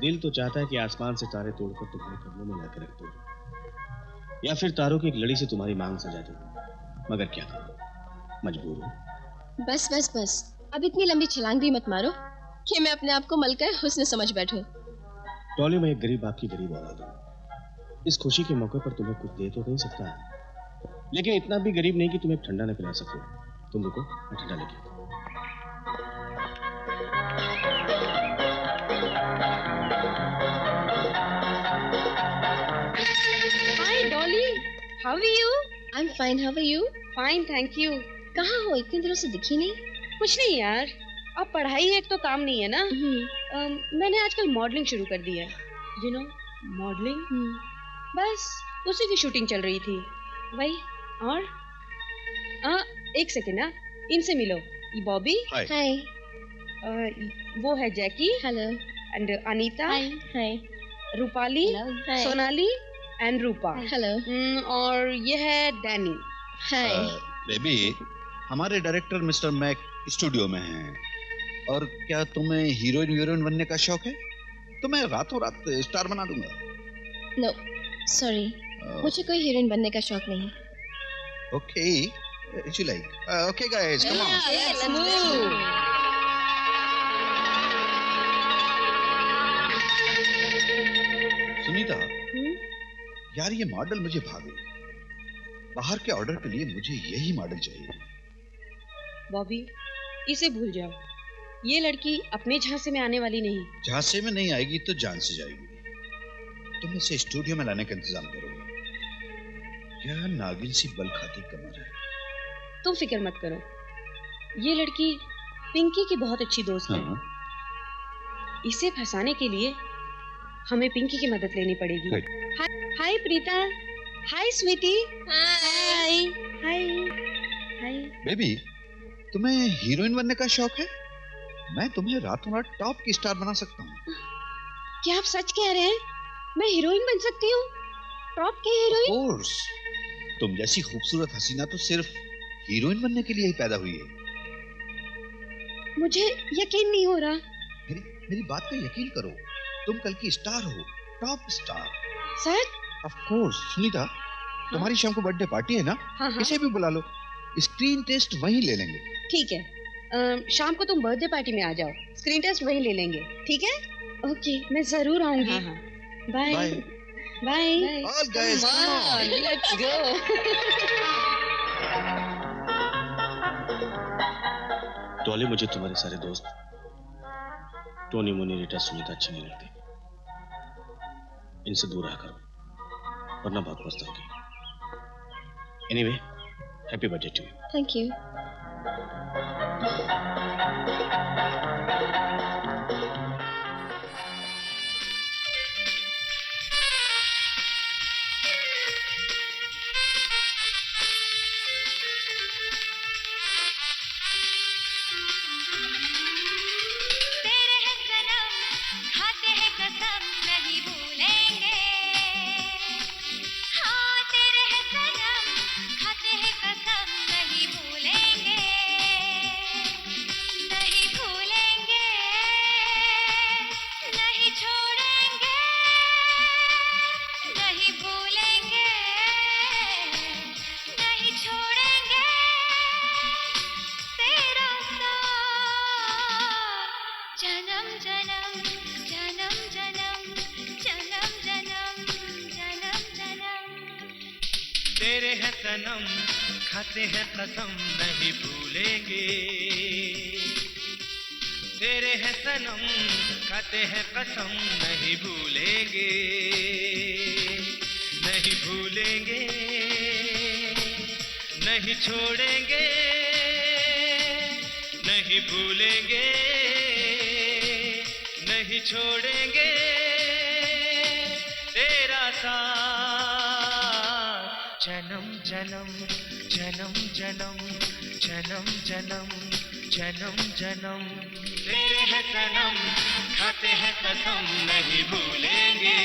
दिल तो चाहता है कि आसमान से तारे तोड़कर तुम्हारे कदमों में लाकर रख दूं, या फिर तारों की एक लड़ी से तुम्हारी मांग सजा दूं, मगर क्या करूं, मजबूर हूं। बस बस बस, अब इतनी लंबी छलांग भी मत मारो कि मैं अपने आप को मलकर हुस्न समझ बैठूं। टॉली, मैं एक गरीब बाप की गरीब औलाद हूं। इस खुशी के मौके पर तुम्हें कुछ दे तो नहीं सकता, लेकिन इतना भी गरीब नहीं कि तुम्हें ठंडा न पिला सकूं। तुम रुको, मैं ठंडा लेके आता हूं। Hi Dolly, how are you? I'm fine, how are you? Fine, thank you. कहाँ हो? इतने दिनों से दिखी नहीं। कुछ नहीं यार, अब पढ़ाई एक तो काम नहीं है ना। मैंने आजकल मॉडलिंग शुरू कर दी है। You know, modelling. बस उसी की शूटिंग चल रही थी। वही और एक सेकेंड ना, इनसे मिलो। ये बॉबी। हाय। वो है Jackie. Hello. And Anita. Hi. Rupali. Sonali and Rupa. Hello. और ये है डैनी। हाय। बेबी, हमारे डायरेक्टर मिस्टर मैक स्टूडियो में हैं। और क्या तुम्हें हीरोइन बनने का शौक है? तो मैं रातों रात स्टार बना दूंगा। नो, सॉरी, मुझे कोई हीरोइन बनने का शौक नहीं। Okay, if you like. Okay guys, come on. Let's move. Sunita, यार ये मॉडल मुझे भाग गई। बाहर के ऑर्डर के लिए मुझे यही मॉडल चाहिए। बॉबी, इसे भूल जाओ। ये लड़की अपने झांसे में आने वाली नहीं। झांसे में नहीं आएगी तो जान से जाएगी। तुम इसे स्टूडियो में लाने का इंतजाम करो। क्या नागिन सी बल खाती कमर है। तुम फिक्र मत करो, ये लड़की पिंकी की बहुत अच्छी दोस्त है। इसे फंसाने के लिए हमें पिंकी की मदद लेनी पड़ेगी। हाय प्रीता। हाय स्वीटी। हाय हाय हाय। बेबी, तुम्हें हीरोइन बनने का शौक है? मैं तुम्हें रातों रात टॉप की स्टार बना सकता हूँ। क्या आप सच कह रहे हैं? मैं हीरोइन बन सकती हूँ? टॉप की हीरोइन? Of course. तुम जैसी खूबसूरत हसीना तो सिर्फ हीरोइन बनने के लिए ही पैदा हुई है। मुझे यकीन नहीं हो रहा। मेरी बात का यकीन करो। तुम कल की स्टार हो, top star. Such? Of course. Sunita, तुम्हारी शाम को बर्थडे पार्टी है ना? इसे भी बुला लो। स्क्रीन टेस्ट वहीं ले लेंगे। ठीक है, शाम को तुम बर्थडे पार्टी में आ जाओ। स्क्रीन टेस्ट वहीं ले लेंगे, ठीक है? ओके, मैं जरूर आऊंगी। Bye bye. All guys, come on, let's go. टॉली, मुझे तुम्हारे सारे दोस्त टोनी, मुनी, रीटा, सुनीता अच्छी नहीं लगती। इनसे दूर रहा करो, वरना बहुत पछताओगी। Anyway, happy birthday to you. Thank you. तेरे हैं सनम, खाते हैं कसम नहीं भूलेंगे। तेरे हैं सनम, खाते हैं कसम नहीं भूलेंगे। नहीं भूलेंगे, नहीं छोड़ेंगे, नहीं भूलेंगे, नहीं छोड़ेंगे तेरा साथ। जन्म जन्म जन्म जन्म जन्म जन्म जन्म जन्म। तेरे हैं सनम, खाते हैं कसम नहीं भूलेंगे।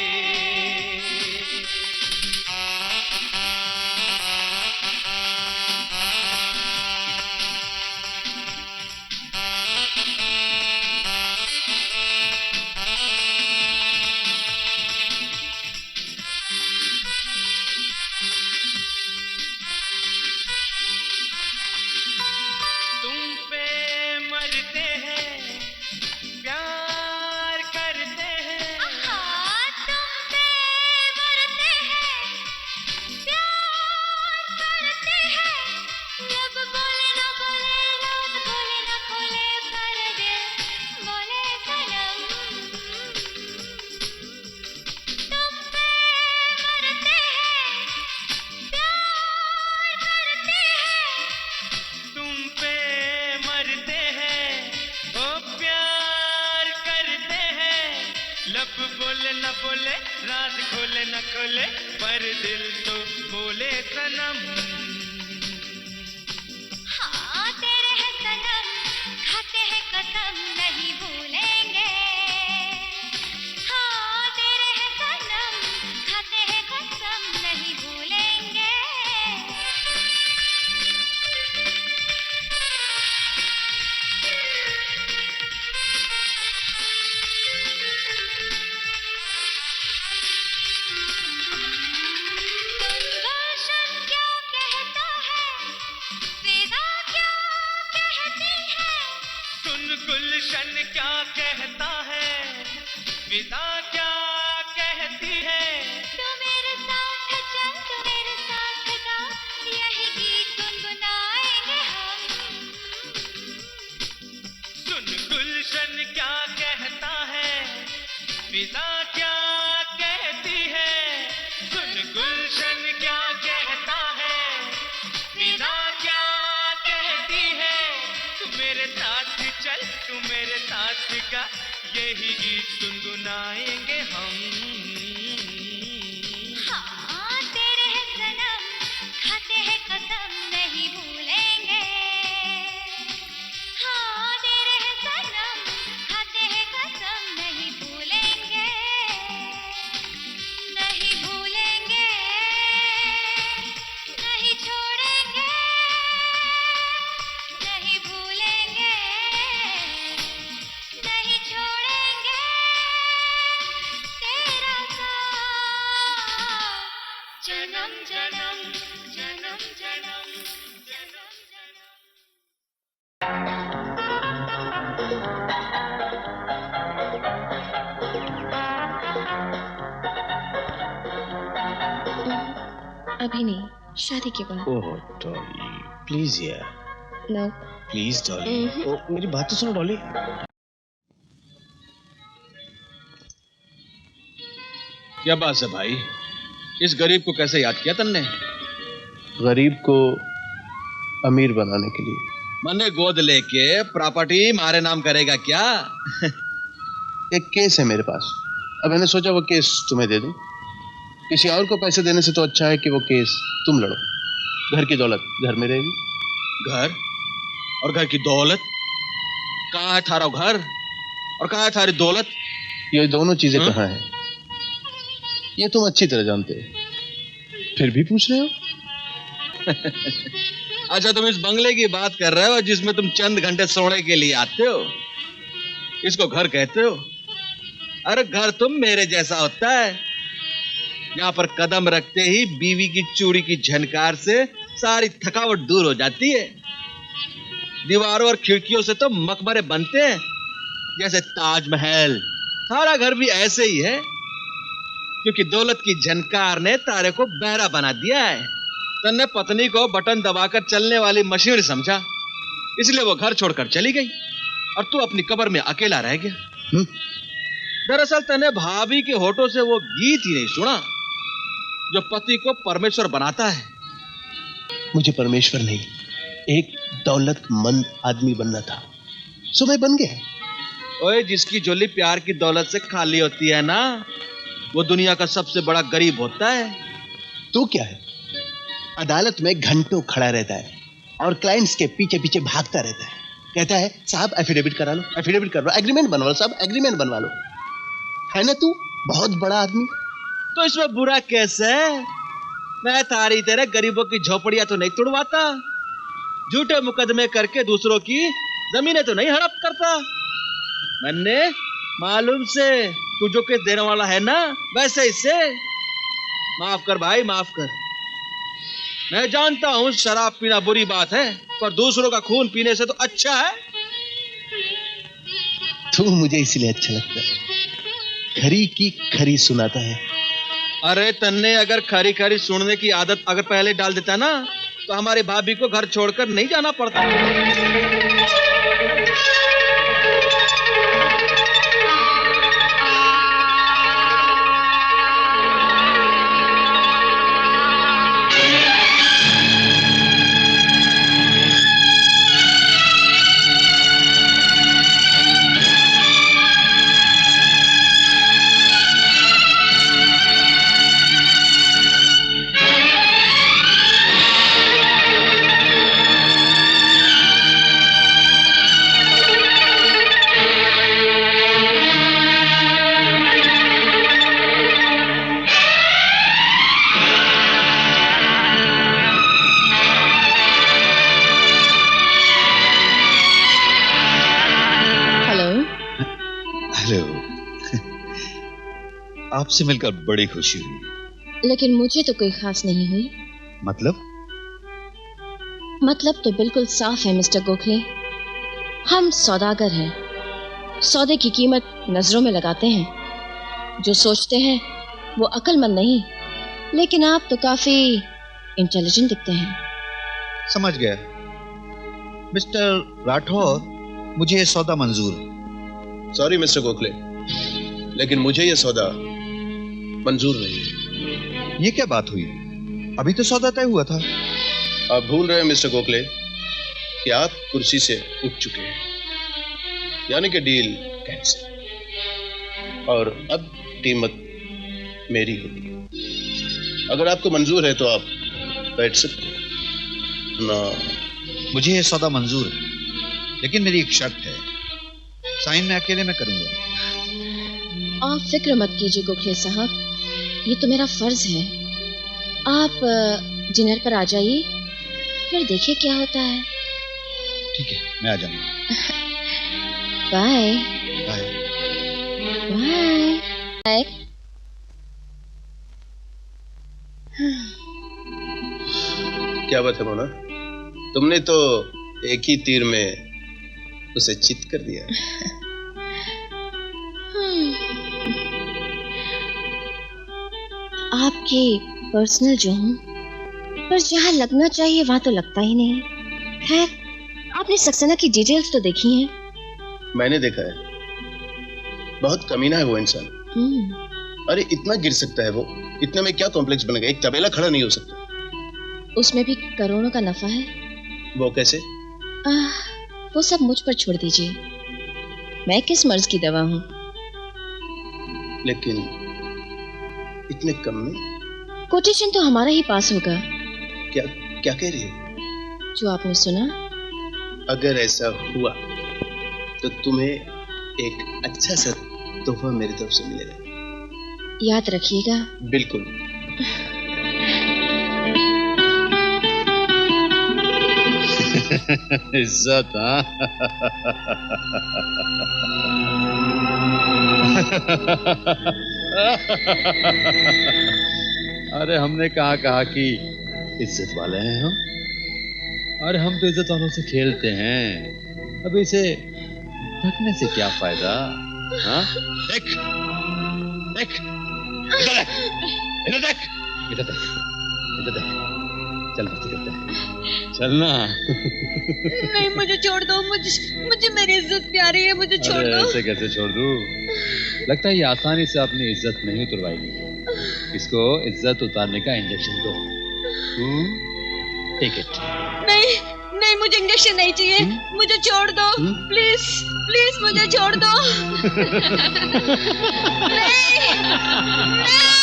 लब बोले न बोले, राज खोले न खोले, पर दिल तो बोले सनम। हाँ तेरे हैं सनम, खाते हैं कसम नहीं भूलेंगे। हाँ तेरे हैं सनम, खाते हैं कसम नहीं भूलेंगे। गुलशन क्या कहता है, विदा क्या कहती है। तू मेरे साथ चल, तू मेरे साथ गा, यही गीत गुनगुनाएंगे हम। सुन गुलशन क्या कहता है, विदा क्या कहती है। सुन गुलशन क्या कहता है, विदा क्या कहती है। तू मेरे साथ चल, तू मेरे साथ गा, यही गीत गुनगुनाएंगे हम। हाँ तेरे हैं सनम, खाते हैं कसम नहीं भूलेंगे। हाँ तेरे हैं सनम, खाते हैं कसम नहीं भूलेंगे। नहीं भूलेंगे, नहीं छोड़ेंगे, नहीं भूलेंगे, नहीं छोड़ेंगे तेरा साथ। जन्म जन्म जन्म जन्म जन्म जन्म। अभी नहीं, शादी के बाद। ओह डॉली, प्लीज यार, नो। प्लीज डॉली। ओ, मेरी बात तो सुनो डॉली। क्या बात है भाई, इस गरीब को कैसे याद किया तुमने? गरीब को अमीर बनाने के लिए। मने गोद लेके प्रॉपर्टी मारे नाम करेगा क्या? एक केस है मेरे पास, अब मैंने सोचा वो केस तुम्हें दे दूं। किसी और को पैसे देने से तो अच्छा है कि वो केस तुम लड़ो। घर की दौलत घर में रहेगी। घर और घर की दौलत? कहाँ है थारा घर और कहाँ है थारी दौलत? ये दोनों चीजें कहाँ हैं? ये तुम अच्छी तरह जानते हो, फिर भी पूछ रहे हो? अच्छा, तुम इस बंगले की बात कर रहे हो जिसमें तुम चंद घंटे सोने के लिए आते हो, इसको घर कहते हो? अरे घर तुम मेरे जैसा होता है, यहाँ पर कदम रखते ही बीवी की चूड़ी की झनकार से सारी थकावट दूर हो जाती है। दीवारों और खिड़कियों से तो मकबरे बनते हैं जैसे ताजमहल। सारा घर भी ऐसे ही है, क्योंकि दौलत की झनकार ने तारे को बहरा बना दिया है। तन्ने पत्नी को बटन दबाकर चलने वाली मशीन समझा, इसलिए वो घर छोड़कर चली गई और तू अपनी कब्र में अकेला रह गया। दरअसल तन्ने भाभी के होठों से वो गीत ही नहीं सुना जो पति को परमेश्वर बनाता है। मुझे परमेश्वर नहीं, एक दौलतमंद आदमी बनना था, सो मैं बन गया। ओए, जिसकी झोली प्यार की दौलत से खाली होती है ना, वो दुनिया का सबसे बड़ा गरीब होता है। तो क्या है, अदालत में घंटों खड़ा रहता है और क्लाइंट्स के पीछे पीछे भागता रहता है, कहता है साहब एफिडेविट करा लो, एफिडेविट कर लो, एग्रीमेंट बनवा लो, साहब एग्रीमेंट बनवा लो। है ना तू बहुत बड़ा आदमी? तो इसमें बुरा कैसे? मैं तारी तेरे गरीबों की झोपड़ियां तो नहीं तोड़वाता, झूठे मुकदमे करके दूसरों की जमीनें तो नहीं हड़प करता। मैंने मालूम से तू जो केस देने वाला है ना, वैसे इससे माफ कर भाई, माफ कर। मैं जानता हूं शराब पीना बुरी बात है, पर दूसरों का खून पीने से तो अच्छा है। तू मुझे इसलिए अच्छा लगता है, खरी की खरी सुनाता है। अरे तन्ने अगर खरी खरी सुनने की आदत अगर पहले डाल देता ना, तो हमारी भाभी को घर छोड़कर नहीं जाना पड़ता। आपसे मिलकर बड़ी खुशी हुई। लेकिन मुझे तो कोई खास नहीं हुई। मतलब तो बिल्कुल साफ है मिस्टर गोखले। हम सौदागर हैं, सौदे की कीमत नजरों में लगाते हैं। जो सोचते हैं वो अक्लमंद नहीं, लेकिन आप तो काफी इंटेलिजेंट दिखते हैं। समझ गया मिस्टर राठौर, मुझे ये सौदा मंजूर है। सॉरी मिस्टर गोखले, लेकिन मुझे ये सौदा मंजूर नहीं है। ये क्या बात हुई? अभी तो सौदा तय हुआ था। आप भूल रहे हैं मिस्टर गोखले कि आप कुर्सी से उठ चुके हैं, यानी कि डील कैंसिल, और अब कीमत मेरी होगी। अगर आपको मंजूर है तो आप बैठ सकते हैं ना। मुझे ये सौदा मंजूर है, लेकिन मेरी एक शर्त है। साइन मैं अकेले में करूंगा। आप फिक्र मत कीजिए गोखले साहब, ये तो मेरा फर्ज है। आप डिनर पर आ जाइए, फिर देखिए क्या होता है। ठीक है, मैं आ जाऊंगा। Bye bye. बाय। क्या बात है मोना, तुमने तो एक ही तीर में उसे चित कर दिया। आपके पर्सनल जो हूँ, पर जहाँ लगना चाहिए वहां तो लगता ही नहीं। खैर, आपने सक्सेना की डिटेल्स तो देखी हैं। मैंने देखा है, बहुत कमीना है वो इंसान। अरे इतना गिर सकता है वो, इतने में क्या कॉम्प्लेक्स बन गया, एक तबेला खड़ा नहीं हो सकता। उसमें भी करोड़ों का नफा है। वो कैसे? वो सब मुझ पर छोड़ दीजिए, मैं किस मर्ज की दवा हूँ। लेकिन इतने कम में? कोटेशन तो हमारा ही पास होगा। क्या क्या कह रही है? जो आपने सुना। अगर ऐसा हुआ तो तुम्हें एक अच्छा सा तोहफा मेरी तरफ से मिलेगा, याद रखिएगा। बिल्कुल। इज्जत, हाँ? अरे हमने कहा कि इज्जत वाले हैं हम। अरे हम तो इज्जत वालों से खेलते हैं। अब इसे ढकने से क्या फायदा? हाँ? देख, देख, इधर देख, इधर देख, इधर देख, इधर देख। चल बच्चे करते हैं, चलना। नहीं, मुझे छोड़ दो, मुझे मेरी इज्जत प्यारी है, मुझे छोड़ दो। ऐसे कैसे छोड़ दूं? लगता है ये आसानी से अपनी इज्जत नहीं उतरवाएगी। इसको इज्जत उतारने का इंजेक्शन दो। Take it. नहीं नहीं, मुझे इंजेक्शन नहीं चाहिए। मुझे छोड़ दो, प्लीज प्लीज मुझे छोड़ दो। नहीं, नहीं।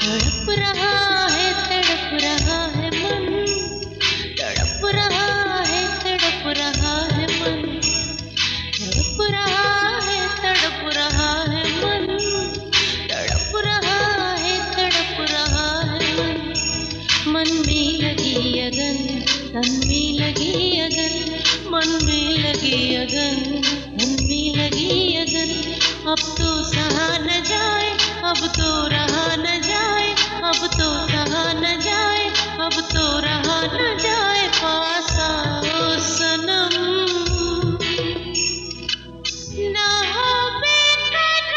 तड़प रहा है मन, तड़प रहा है मन, तड़प रहा है मन, तड़प रहा है मन। मन में लगी अगन, तन में लगी अगन, मन में लगी अगन, तन में लगी अगन। अब तो सहा न जाए, अब तो रहा न जाए, अब तो सहा न जाए, अब तो रहा न जाए। पास आओ सनम, ना हो बेकरार।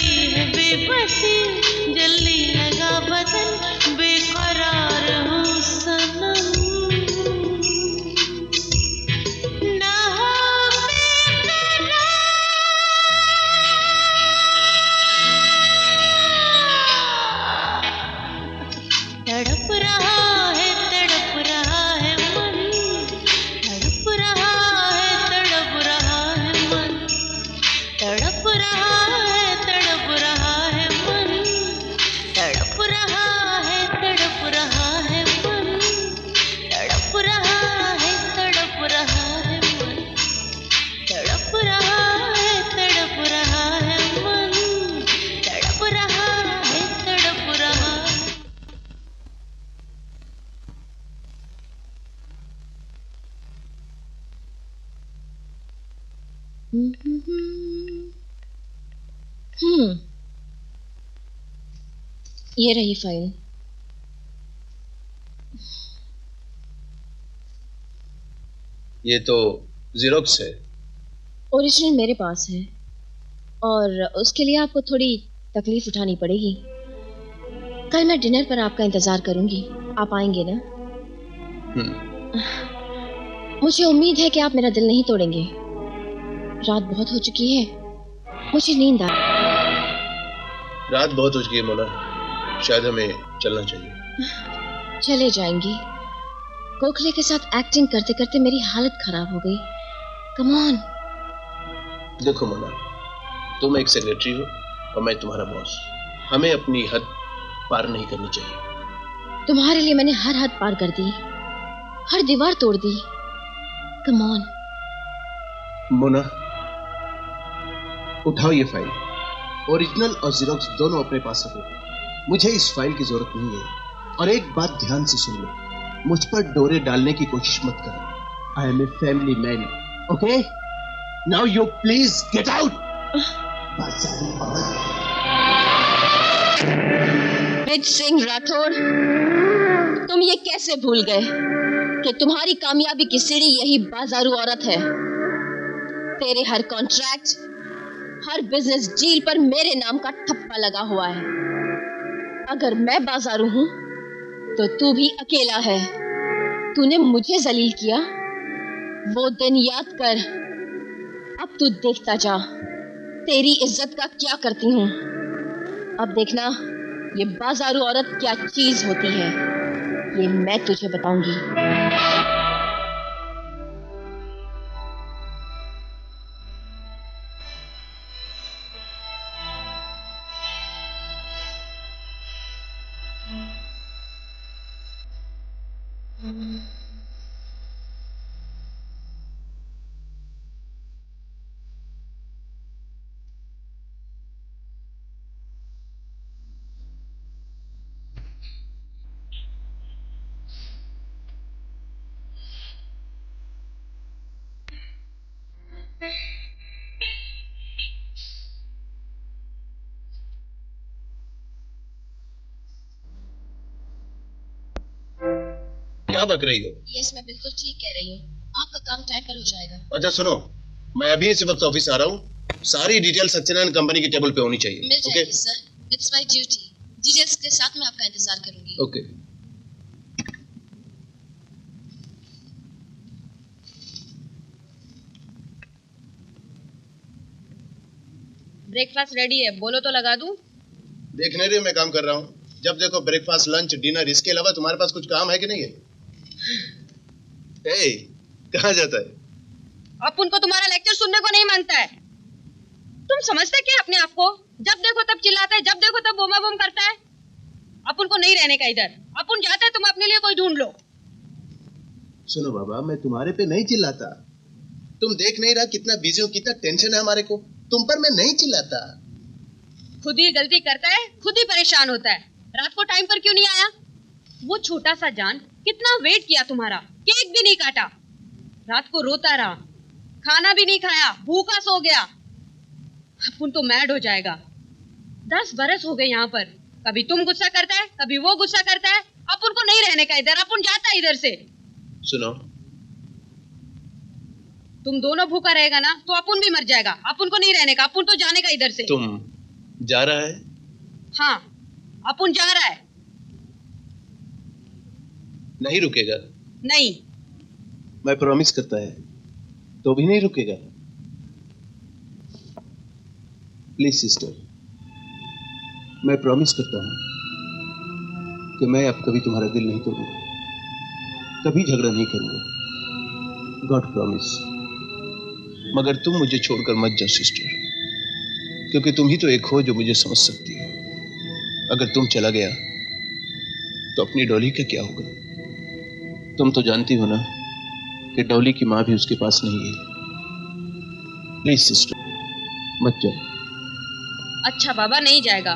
बड़ी है बेबसी, जल्दी लगा बदन, बेकरार हूँ सनम। ना हो बेकरार, तड़प रहा है मन, तड़प रहा है मन, तड़प रहा है मन, तड़प रहा है मन, तड़प रहा है मन, तड़प रहा है मन, तड़प रहा है मन, तड़प रहा है मन, तड़प रहा है मन, तड़प रहा है। ये रही फाइल। ये तो ज़ेरॉक्स है। ओरिजिनल मेरे पास है और उसके लिए आपको थोड़ी तकलीफ उठानी पड़ेगी। कल मैं डिनर पर आपका इंतजार करूंगी, आप आएंगे ना? मुझे उम्मीद है कि आप मेरा दिल नहीं तोड़ेंगे। रात बहुत हो चुकी है, मुझे नींद आ। रात बहुत हो चुकी है मोना, शायद हमें चलना चाहिए। चले जाएंगी। गोखले के साथ एक्टिंग करते करते मेरी हालत खराब हो गई। Come on. देखो मोना, तुम एक सेक्रेटरी हो और मैं तुम्हारा बॉस। हमें अपनी हद पार नहीं करनी चाहिए। तुम्हारे लिए मैंने हर हद पार कर दी, हर दीवार तोड़ दी। कम ऑन मोना, उठाओ ये फाइल। ओरिजिनल और ज़ेरॉक्स दोनों अपने पास रखो। मुझे इस फाइल की जरूरत नहीं है। और एक बात ध्यान से सुन लो, मुझ पर डोरे डालने की कोशिश मत करो। I am a family man, okay? Now you please get out. Brij Singh Rathore, तुम ये कैसे भूल गए कि तुम्हारी कामयाबी की सीढ़ी यही बाजारू औरत है। तेरे हर कॉन्ट्रैक्ट, हर बिजनेस डील पर मेरे नाम का ठप्पा लगा हुआ है। अगर मैं बाजारू हूं तो तू भी अकेला है। तूने मुझे जलील किया, वो दिन याद कर। अब तू देखता जा तेरी इज्जत का क्या करती हूं। अब देखना ये बाजारू औरत क्या चीज होती है, ये मैं तुझे बताऊंगी। क्या बक रही हो? यस, मैं बिल्कुल ठीक कह रही हूँ। आपका काम टाइम पर हो जाएगा। अच्छा सुनो, मैं अभी इसी वक्त ऑफिस आ रहा हूँ। सारी डिटेल सत्यनारायण कंपनी की टेबल पे होनी चाहिए। मिल जाएगी sir, it's my duty. Details के साथ मैं आपका इंतजार करूंगी। ओके। ब्रेकफास्ट रेडी है, बोलो तो लगा दूं। देखने रहे हो, मैं काम कर रहा हूँ। जब देखो ब्रेकफास्ट, लंच, डिनर, इसके अलावा तुम्हारे पास कुछ काम है कि नहीं है? ए, कहाँ जाता है? अब उनको तुम्हारा लेक्चर सुनने को नहीं मानता है। तुम समझते क्या अपने आप को? जब देखो तब चिल्लाता है, जब देखो तब बोमा बोम करता है। अपन को नहीं रहने का इधर। अपन जाते हैं, तुम अपने लिए कोई ढूंढ लो। सुनो बाबा, मैं तुम्हारे पे नहीं चिल्लाता। तुम देख नहीं रहा कितना बिजी हो, कितना टेंशन है हमारे को। तुम पर मैं नहीं चिल्लाता। खुद ही गलती करता है, खुद ही परेशान होता है। रात को टाइम पर क्यों नहीं आया? वो छोटा सा जान कितना वेट किया तुम्हारा, केक भी नहीं काटा। रात को रोता रहा, खाना भी नहीं खाया, भूखा सो गया। अपन तो मैड हो जाएगा। 10 बरस हो गए यहाँ पर। कभी तुम गुस्सा करता है, कभी वो गुस्सा करता है। अपन को नहीं रहने का इधर, अपन जाता है इधर से। सुनो, तुम दोनों भूखा रहेगा ना तो अपन भी मर जाएगा। अपन को नहीं रहने का, अपन तो जाने का इधर से। तुम जा रहा है? हाँ, अपुन जा रहा है। नहीं रुकेगा? नहीं। मैं प्रॉमिस करता है तो भी नहीं रुकेगा? प्लीज सिस्टर, मैं प्रॉमिस करता हूं कि मैं अब कभी तुम्हारा दिल नहीं तोड़ूंगा, कभी झगड़ा नहीं करूंगा। God promise. मगर तुम मुझे छोड़कर मत जाओ सिस्टर, क्योंकि तुम ही तो एक हो जो मुझे समझ सकती है। अगर तुम चला गया तो अपनी डॉली का क्या होगा? तुम तो जानती हो ना कि डॉली की माँ भी उसके पास नहीं है। प्लीज सिस्टर, मत जाओ। अच्छा बाबा, नहीं जाएगा,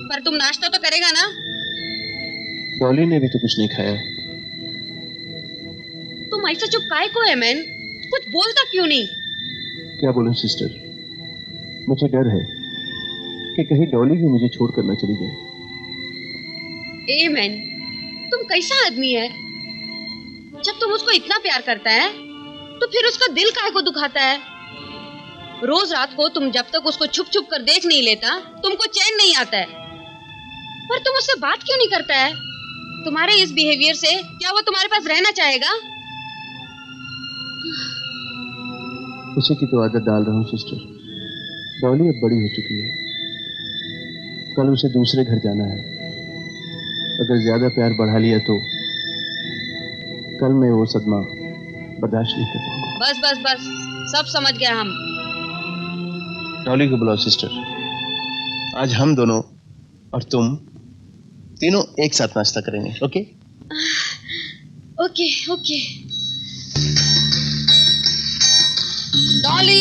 पर तुम नाश्ता तो करेगा ना? डॉली ने भी तो कुछ नहीं खाया। तुम ऐसा चुप काहे को है मैन? कुछ बोलता क्यों नहीं? क्या बोलूं सिस्टर, मुझे डर है कि कहीं डॉली भी मुझे छोड़कर न चली जाए। ए मैन, तुम कैसा आदमी है? जब तुम उसको इतना प्यार करता है तो फिर उसका दिल काहे को दुखाता है? रोज रात को तुम जब तक उसको छुप छुप कर देख नहीं लेता, तुमको चैन नहीं आता है। पर तुम उससे बात क्यों नहीं करता है? तुम्हारे इस बिहेवियर से क्या वो तुम्हारे पास रहना चाहेगा? उसी की तो आदत डाल रहा हूँ सिस्टर। डॉली अब बड़ी हो चुकी है, कल उसे दूसरे घर जाना है। अगर ज्यादा प्यार बढ़ा लिया तो कल मैं वो सदमा बर्दाश्त नहीं कर पाऊंगा। बस बस बस, सब समझ गया हम। डॉली को बुलाओ सिस्टर। आज हम दोनों और तुम तीनों एक साथ नाश्ता करेंगे। Okay? Okay okay. Dolly,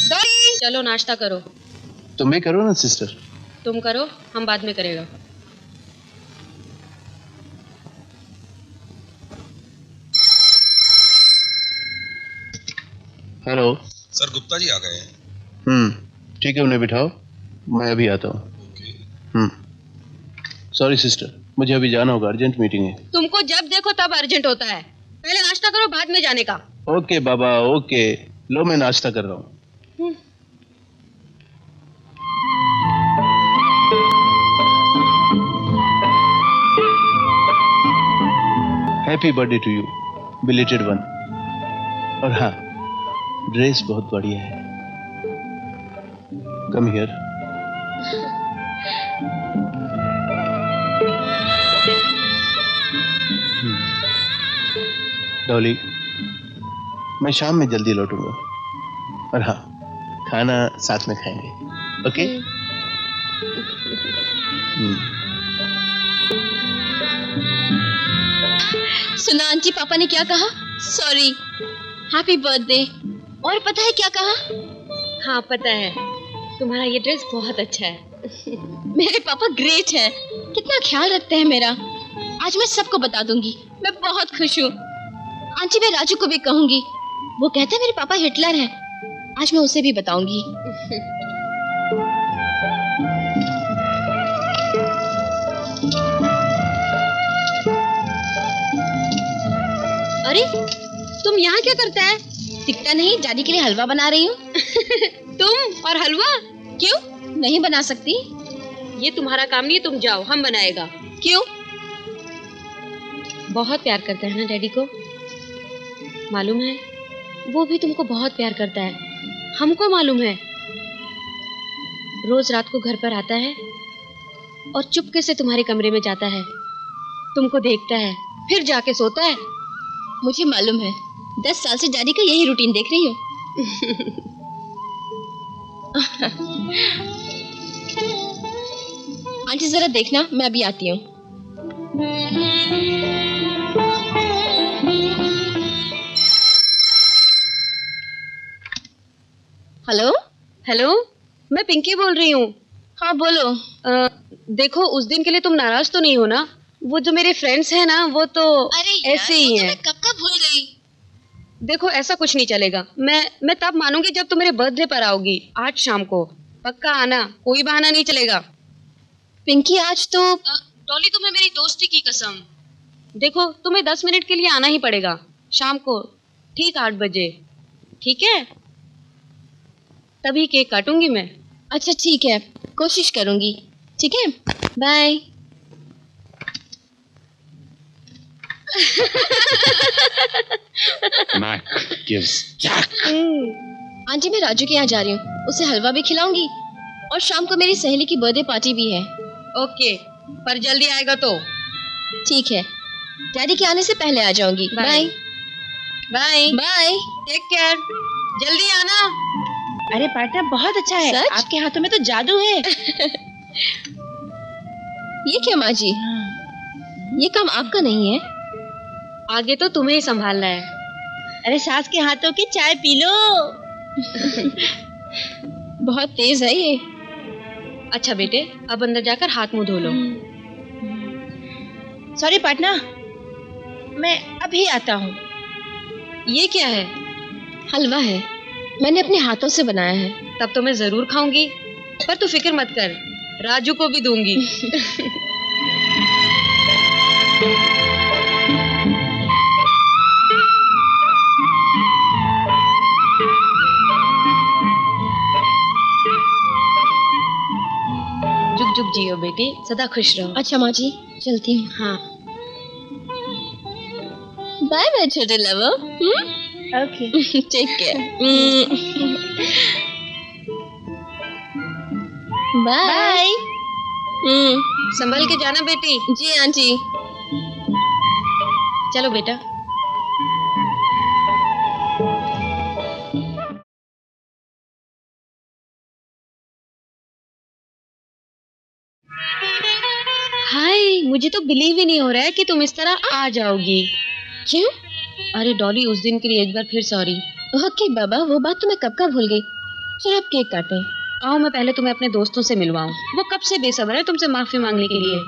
Dolly, चलो नाश्ता करो। तुम भी करो ना सिस्टर। तुम करो, हम बाद में करेगा। हेलो सर, गुप्ता जी आ गए हैं। ठीक है, उन्हें बिठाओ, मैं अभी आता हूँ। सॉरी सिस्टर, मुझे अभी जाना होगा, अर्जेंट मीटिंग है। तुमको जब देखो तब अर्जेंट होता है। पहले नाश्ता करो, बाद में जाने का। ओके बाबा, ओके। लो मैं नाश्ता कर रहा हूँ। Happy birthday to you, belated one. और हाँ, ड्रेस बहुत बढ़िया है। Come here. डॉली, मैं शाम में जल्दी लौटूंगा। और हाँ, खाना साथ में खाएंगे। ओके? सुना आंटी, पापा ने क्या कहा? Sorry, happy birthday. और पता है क्या कहा? हाँ पता है, तुम्हारा ये ड्रेस बहुत अच्छा है। मेरे पापा ग्रेट है, कितना ख्याल रखते हैं मेरा। आज मैं सबको बता दूंगी, मैं बहुत खुश हूँ। आंटी, मैं राजू को भी कहूंगी। वो कहता है मेरे पापा हिटलर हैं। आज मैं उसे भी बताऊंगी। अरे, तुम यहाँ क्या करता है? दिखता नहीं, दादी के लिए हलवा बना रही हूँ। तुम और हलवा? क्यों नहीं बना सकती? ये तुम्हारा काम नहीं, तुम जाओ, हम बनाएगा। क्यों? बहुत प्यार करता है ना डैडी को, मालूम है? वो भी तुमको बहुत प्यार करता है, हमको मालूम है। रोज रात को घर पर आता है और चुपके से तुम्हारे कमरे में जाता है, तुमको देखता है, फिर जाके सोता है। मुझे मालूम है, 10 साल से डैडी का यही रूटीन देख रही हूँ। आंटी जरा देखना, मैं अभी आती हूँ। हेलो हेलो, मैं पिंकी बोल रही हूँ। हाँ बोलो। देखो, उस दिन के लिए तुम नाराज तो नहीं हो ना? वो जो मेरे फ्रेंड्स हैं ना, वो तो ऐसे ही हैं। कब कब भूल गई। देखो, ऐसा कुछ नहीं चलेगा। मैं तब मानूंगी जब तुम मेरे बर्थडे पर आओगी, आज शाम को। पक्का आना, कोई बहाना नहीं चलेगा। पिंकी, आज तो डॉली, तुम्हें मेरी दोस्ती की कसम। देखो, तुम्हें 10 मिनट के लिए आना ही पड़ेगा, शाम को ठीक 8 बजे, ठीक है? तभी केक काटूंगी मैं। अच्छा ठीक है, कोशिश करूंगी। ठीक है, बाय। आंटी मैं राजू के यहाँ जा रही हूँ, उसे हलवा भी खिलाऊंगी और शाम को मेरी सहेली की बर्थडे पार्टी भी है। ओके, पर जल्दी आएगा तो। ठीक है, डैडी के आने से पहले आ जाऊंगी। Bye bye bye. Take care, जल्दी आना। अरे पार्टनर बहुत अच्छा है। सच? आपके हाथों में तो जादू है। ये क्या माँ जी, ये काम आपका नहीं है। आगे तो तुम्हें ही संभालना है। अरे सास के हाथों की चाय पी लो। बहुत तेज है ये। अच्छा बेटे, अब अंदर जाकर हाथ मुंह धो लो। सॉरी पार्टनर, मैं अभी आता हूँ। ये क्या है? हलवा है, मैंने अपने हाथों से बनाया है। तब तो मैं जरूर खाऊंगी, पर तू फिक्र मत कर, राजू को भी दूंगी। जुग जुग जियो बेटी, सदा खुश रहो। अच्छा माँ जी, चलती हूँ। हाँ बाय बाय छोटे lover. Okay. Take care. Bye. संभल के जाना बेटी। जी आंटी। चलो बेटा। हाय, मुझे तो बिलीव ही नहीं हो रहा है कि तुम इस तरह आ जाओगी। क्यों? अरे डॉली, उस दिन के लिए एक बार फिर सॉरी। ओके बाबा, वो बात तो मैं कब का भूल गई। चलो अब केक काटें। आओ मैं पहले तुम्हें अपने दोस्तों से मिलवाऊं, वो कब से बेसब्र है तुमसे माफी मांगने के लिए।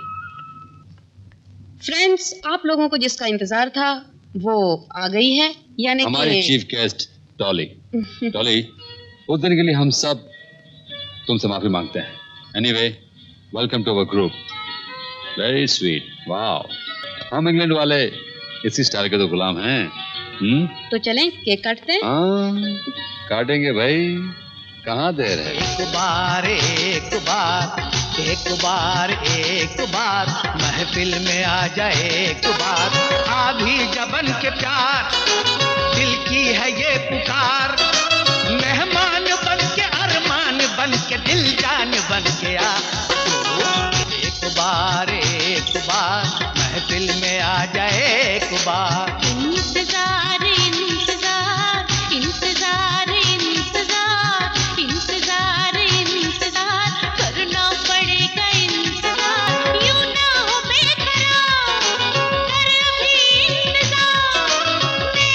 फ्रेंड्स, आप लोगों को जिसका इंतजार था वो आ गई है, यानी हमारी चीफ गेस्ट डॉली। डॉली, उस दिन के लिए हम सब तुमसे माफी मांगते हैं। Anyway, welcome to our group. Very sweet, wow. हम इंग्लैंड वाले इसी स्टाइल के तो गुलाम हैं। तो चलें केक काटते हैं। हाँ, काटेंगे भाई, कहाँ देर है। एक बार एक बार एक बार एक बार महफिल में आ जाए एक बार। आधी जबन के प्यार, दिल की है ये पुकार। मेहमान बन के अरमान बन के दिल जान बन के आ। एक बार महफिल में आ जाए एक बार। इंतजार इंतजार इंतजार इंतजार इंतजार इंतजार करना पड़ेगा इंतजार। यूं ना हो बेकरार, कर अभी इंतजार। मैं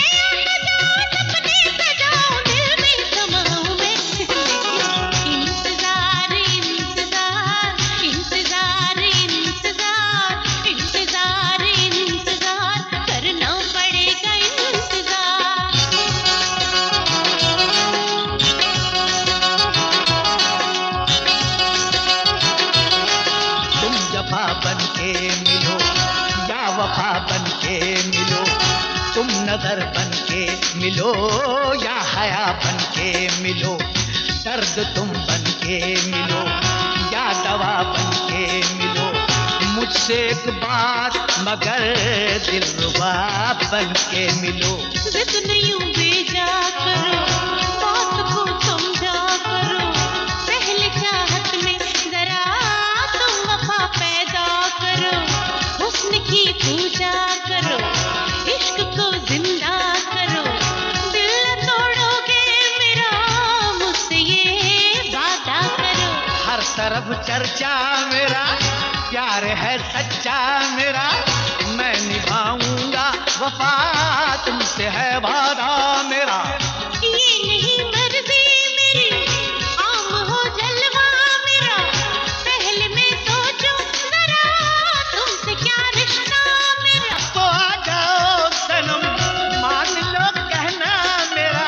यहाँ अपने सजाऊं, दिल में समाऊं मैं। इंतजार इंतजार इंतजार इंतजार इंतजार इंतजार करना पड़ेगा इंतजार। तुम जफा बन के मिलो या वफा बन के मिलो। तुम नजर बन के मिलो या हया बन के मिलो। दर्द तुम बन के मिलो या दवा बन के मिलो। मुझसे एक बात मगर दिलरुबा बन के मिलो। जिद यूं बेजा करो, बात को समझा करो। पहले चाहत में जरा तुम वफा पैदा करो। हुस्न की पूजा करो, इश्क को जिंदा करो। दिल न तोड़ोगे मेरा, मुझसे ये वादा करो। हर तरफ चर्चा मेरा, प्यार है सच्चा मेरा। मैं निभाऊंगा वफा, तुमसे है वादा मेरा। ये नहीं मर्जी मेरी, आम हो जलवा मेरा। पहले मैं सोचूं जरा, तुमसे क्या रिश्ता मेरा। तो आ जाओ सनम, मान लो कहना मेरा।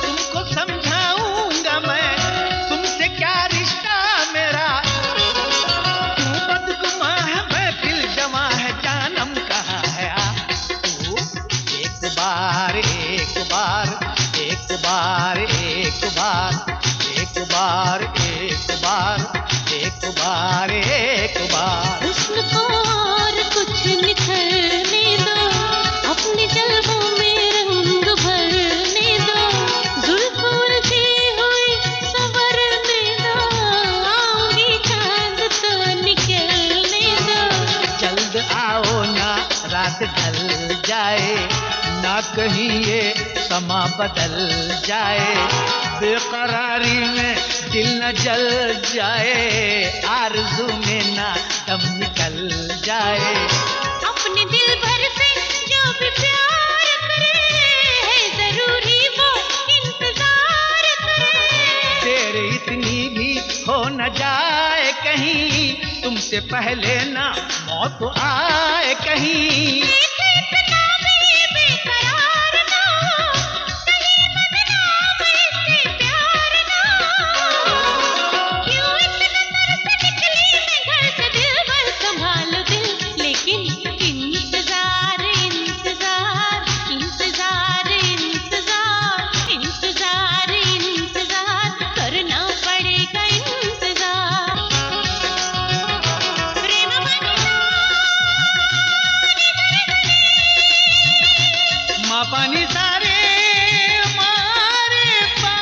तुमको समझाऊंगा मैं, तुमसे क्या रिश्ता मेरा। तू बदगुमा है, मैं दिल जमा है, जानम कहाँ है आ। तू एक बार एक बार एक बार एक बार एक बार एक एक बार एक बार एक बार। हुस्न को और कुछ निखरने दो, अपने जलवों में रंग भरने दो, जुल्फ उलझी हुई संवरने दो, आऊंगी चांद तो निकलने दो। जल्द आओ ना रात ढल जाए, ना कहीं ये समा बदल जाए, बेकरारी में दिल न जल जाए, आरज़ू में ना दम निकल जाए। अपने दिल भर से जो भी प्यार करे, है जरूरी वो इंतजार करे। तेरे इतनी भी हो न जाए कहीं, तुमसे पहले ना मौत आए कहीं। इतना भी बेकरार ना हो, कहीं बदनाम इससे प्यार ना हो। क्यों इतना तरस निकली मैं घर से, दिल भर संभालो दिल, लेकिन इंतजार इंतजार इंतजार इंतजार इंतजार इंतजार करना पड़ेगा इंतजार। प्रेम माँ पानी सारे मारे पा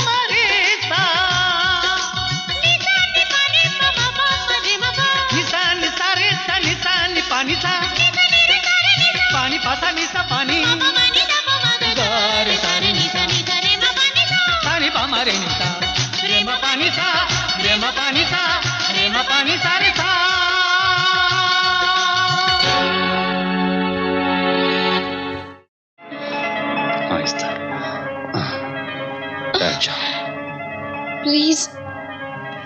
मारे सा, निशान पानी पा पा मरे मपा, निशान सारे सा निशान पानी सा, पानी पासा निशा पानी मनी दा पा गा गारे सारे निशा निशा रे मा पानी सा। सानी पा मारे निशा, प्रेम पानी सा प्रेम पानी सा प्रेम पानी सारे सा। आहिस्ता, बैठ जाओ। प्लीज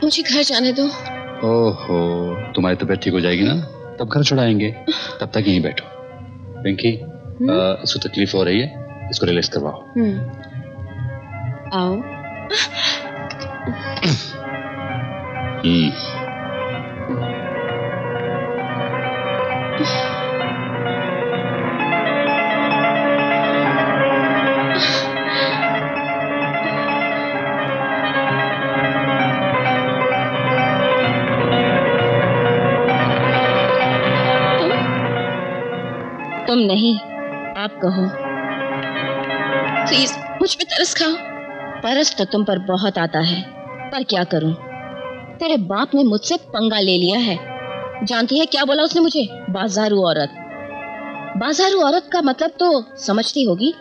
मुझे घर जाने दो। ओहो, तुम्हारी तबीयत ठीक हो जाएगी ना, तब घर छुड़ाएंगे, तब तक यहीं बैठो। पिंकी, इसको तकलीफ हो रही है, इसको रिलैक्स करवाओ। आओ। तुम नहीं, आप कहो। प्लीज मुझ पे तरस खाओ। तरस तो तुम पर बहुत आता है, पर क्या करूं? तेरे बाप ने मुझसे पंगा ले लिया है। जानती है क्या बोला उसने मुझे? बाजारू औरत। बाजारू औरत का मतलब तो समझती होगी,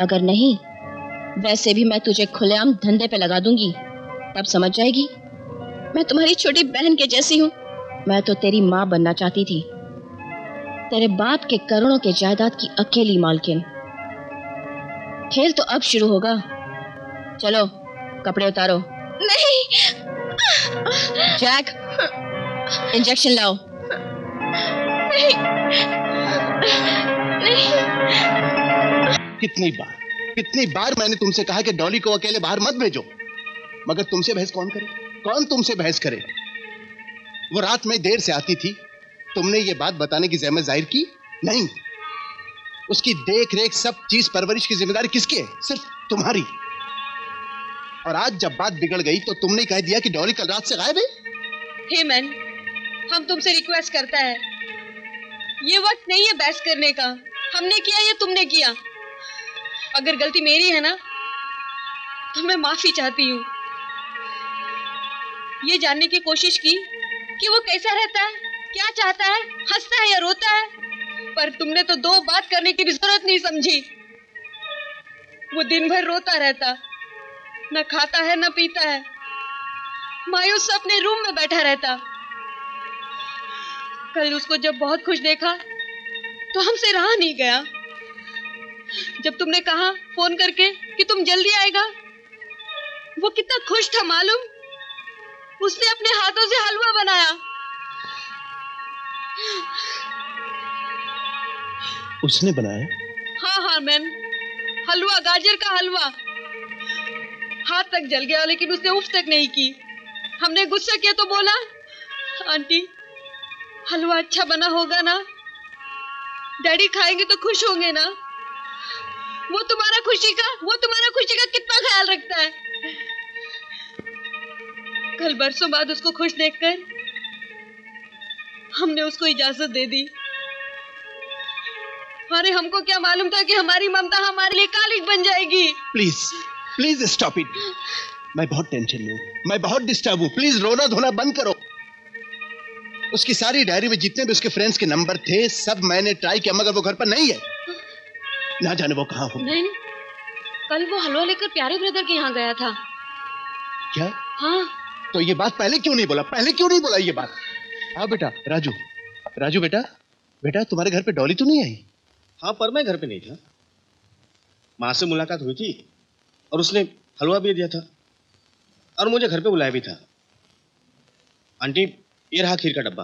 अगर नहीं वैसे भी मैं तुझे खुलेआम धंधे पे लगा दूंगी, तब समझ जाएगी। मैं तुम्हारी छोटी बहन के जैसी हूँ। मैं तो तेरी माँ बनना चाहती थी, तेरे बाप के करोड़ों के जायदाद की अकेली मालकिन। खेल तो अब शुरू होगा। चलो कपड़े उतारो। नहीं। जैक, इंजेक्शन लाओ। नहीं। नहीं। कितनी बार मैंने तुमसे कहा कि डॉली को अकेले बाहर मत भेजो, मगर तुमसे बहस कौन करे? कौन तुमसे बहस करे? वो रात में देर से आती थी, तुमने ये बात बताने की जहमत जाहिर की नहीं। उसकी देख रेख, सब चीज, परवरिश की जिम्मेदारी किसकी है? सिर्फ तुम्हारी। और आज जब बात बिगड़ गई तो तुमने कह दिया कि डॉली कल रात से गायब है। हेमन, हम तुमसे रिक्वेस्ट करता है, ये वक्त नहीं है बहस करने का। हमने किया या तुमने किया? अगर गलती मेरी है ना, तो मैं माफी चाहती हूँ। ये जानने की कोशिश की कि वो कैसा रहता है, क्या चाहता है, हंसता है या रोता है, पर तुमने तो दो बात करने की भी जरूरत नहीं समझी। वो दिन भर रोता रहता, न खाता है न पीता है, मायूस अपने रूम में बैठा रहता। कल उसको जब बहुत खुश देखा तो हमसे रहा नहीं गया। जब तुमने कहा फोन करके कि तुम जल्दी आएगा, वो कितना खुश था मालूम। उसने अपने हाथों से हलवा बनाया। उसने बनाया? हाँ हाँ मैम, हलवा, गाजर का हलवा। हाथ तक जल गया, लेकिन उसने उफ तक नहीं की। हमने गुस्सा किया तो बोला, आंटी हलवा अच्छा बना होगा ना, डैडी खाएंगे तो खुश होंगे ना। वो तुम्हारा खुशी का कितना ख्याल रखता है। कल बरसों बाद उसको खुश देखकर हमने उसको इजाजत दे दी। अरे हमको क्या मालूम था कि हमारी ममता हमारे लिए कालिज बन जाएगी। Please please stop it. मैं बहुत टेंशन में हूँ, मैं बहुत डिस्टर्ब हूँ। प्लीज रोना धोना बंद करो। उसकी सारी डायरी में जितने भी उसके फ्रेंड्स के नंबर थे सब मैंने ट्राई किया, मगर वो घर पर नहीं है। ना जाने वो कहाँ हो। नहीं, कल वो हलवा लेकर प्यारे ब्रदर के यहाँ गया था। क्या? हाँ। तो ये बात पहले क्यों नहीं बोला? पहले क्यों नहीं बोला ये बात? हाँ बेटा, राजू राजू बेटा, बेटा तुम्हारे घर पे डॉली तो नहीं आई? हाँ, पर मैं घर पे नहीं था। माँ से मुलाकात हुई थी और उसने हलवा भी दिया था और मुझे घर पे बुलाया भी था। आंटी, ये रहा खीर का डब्बा,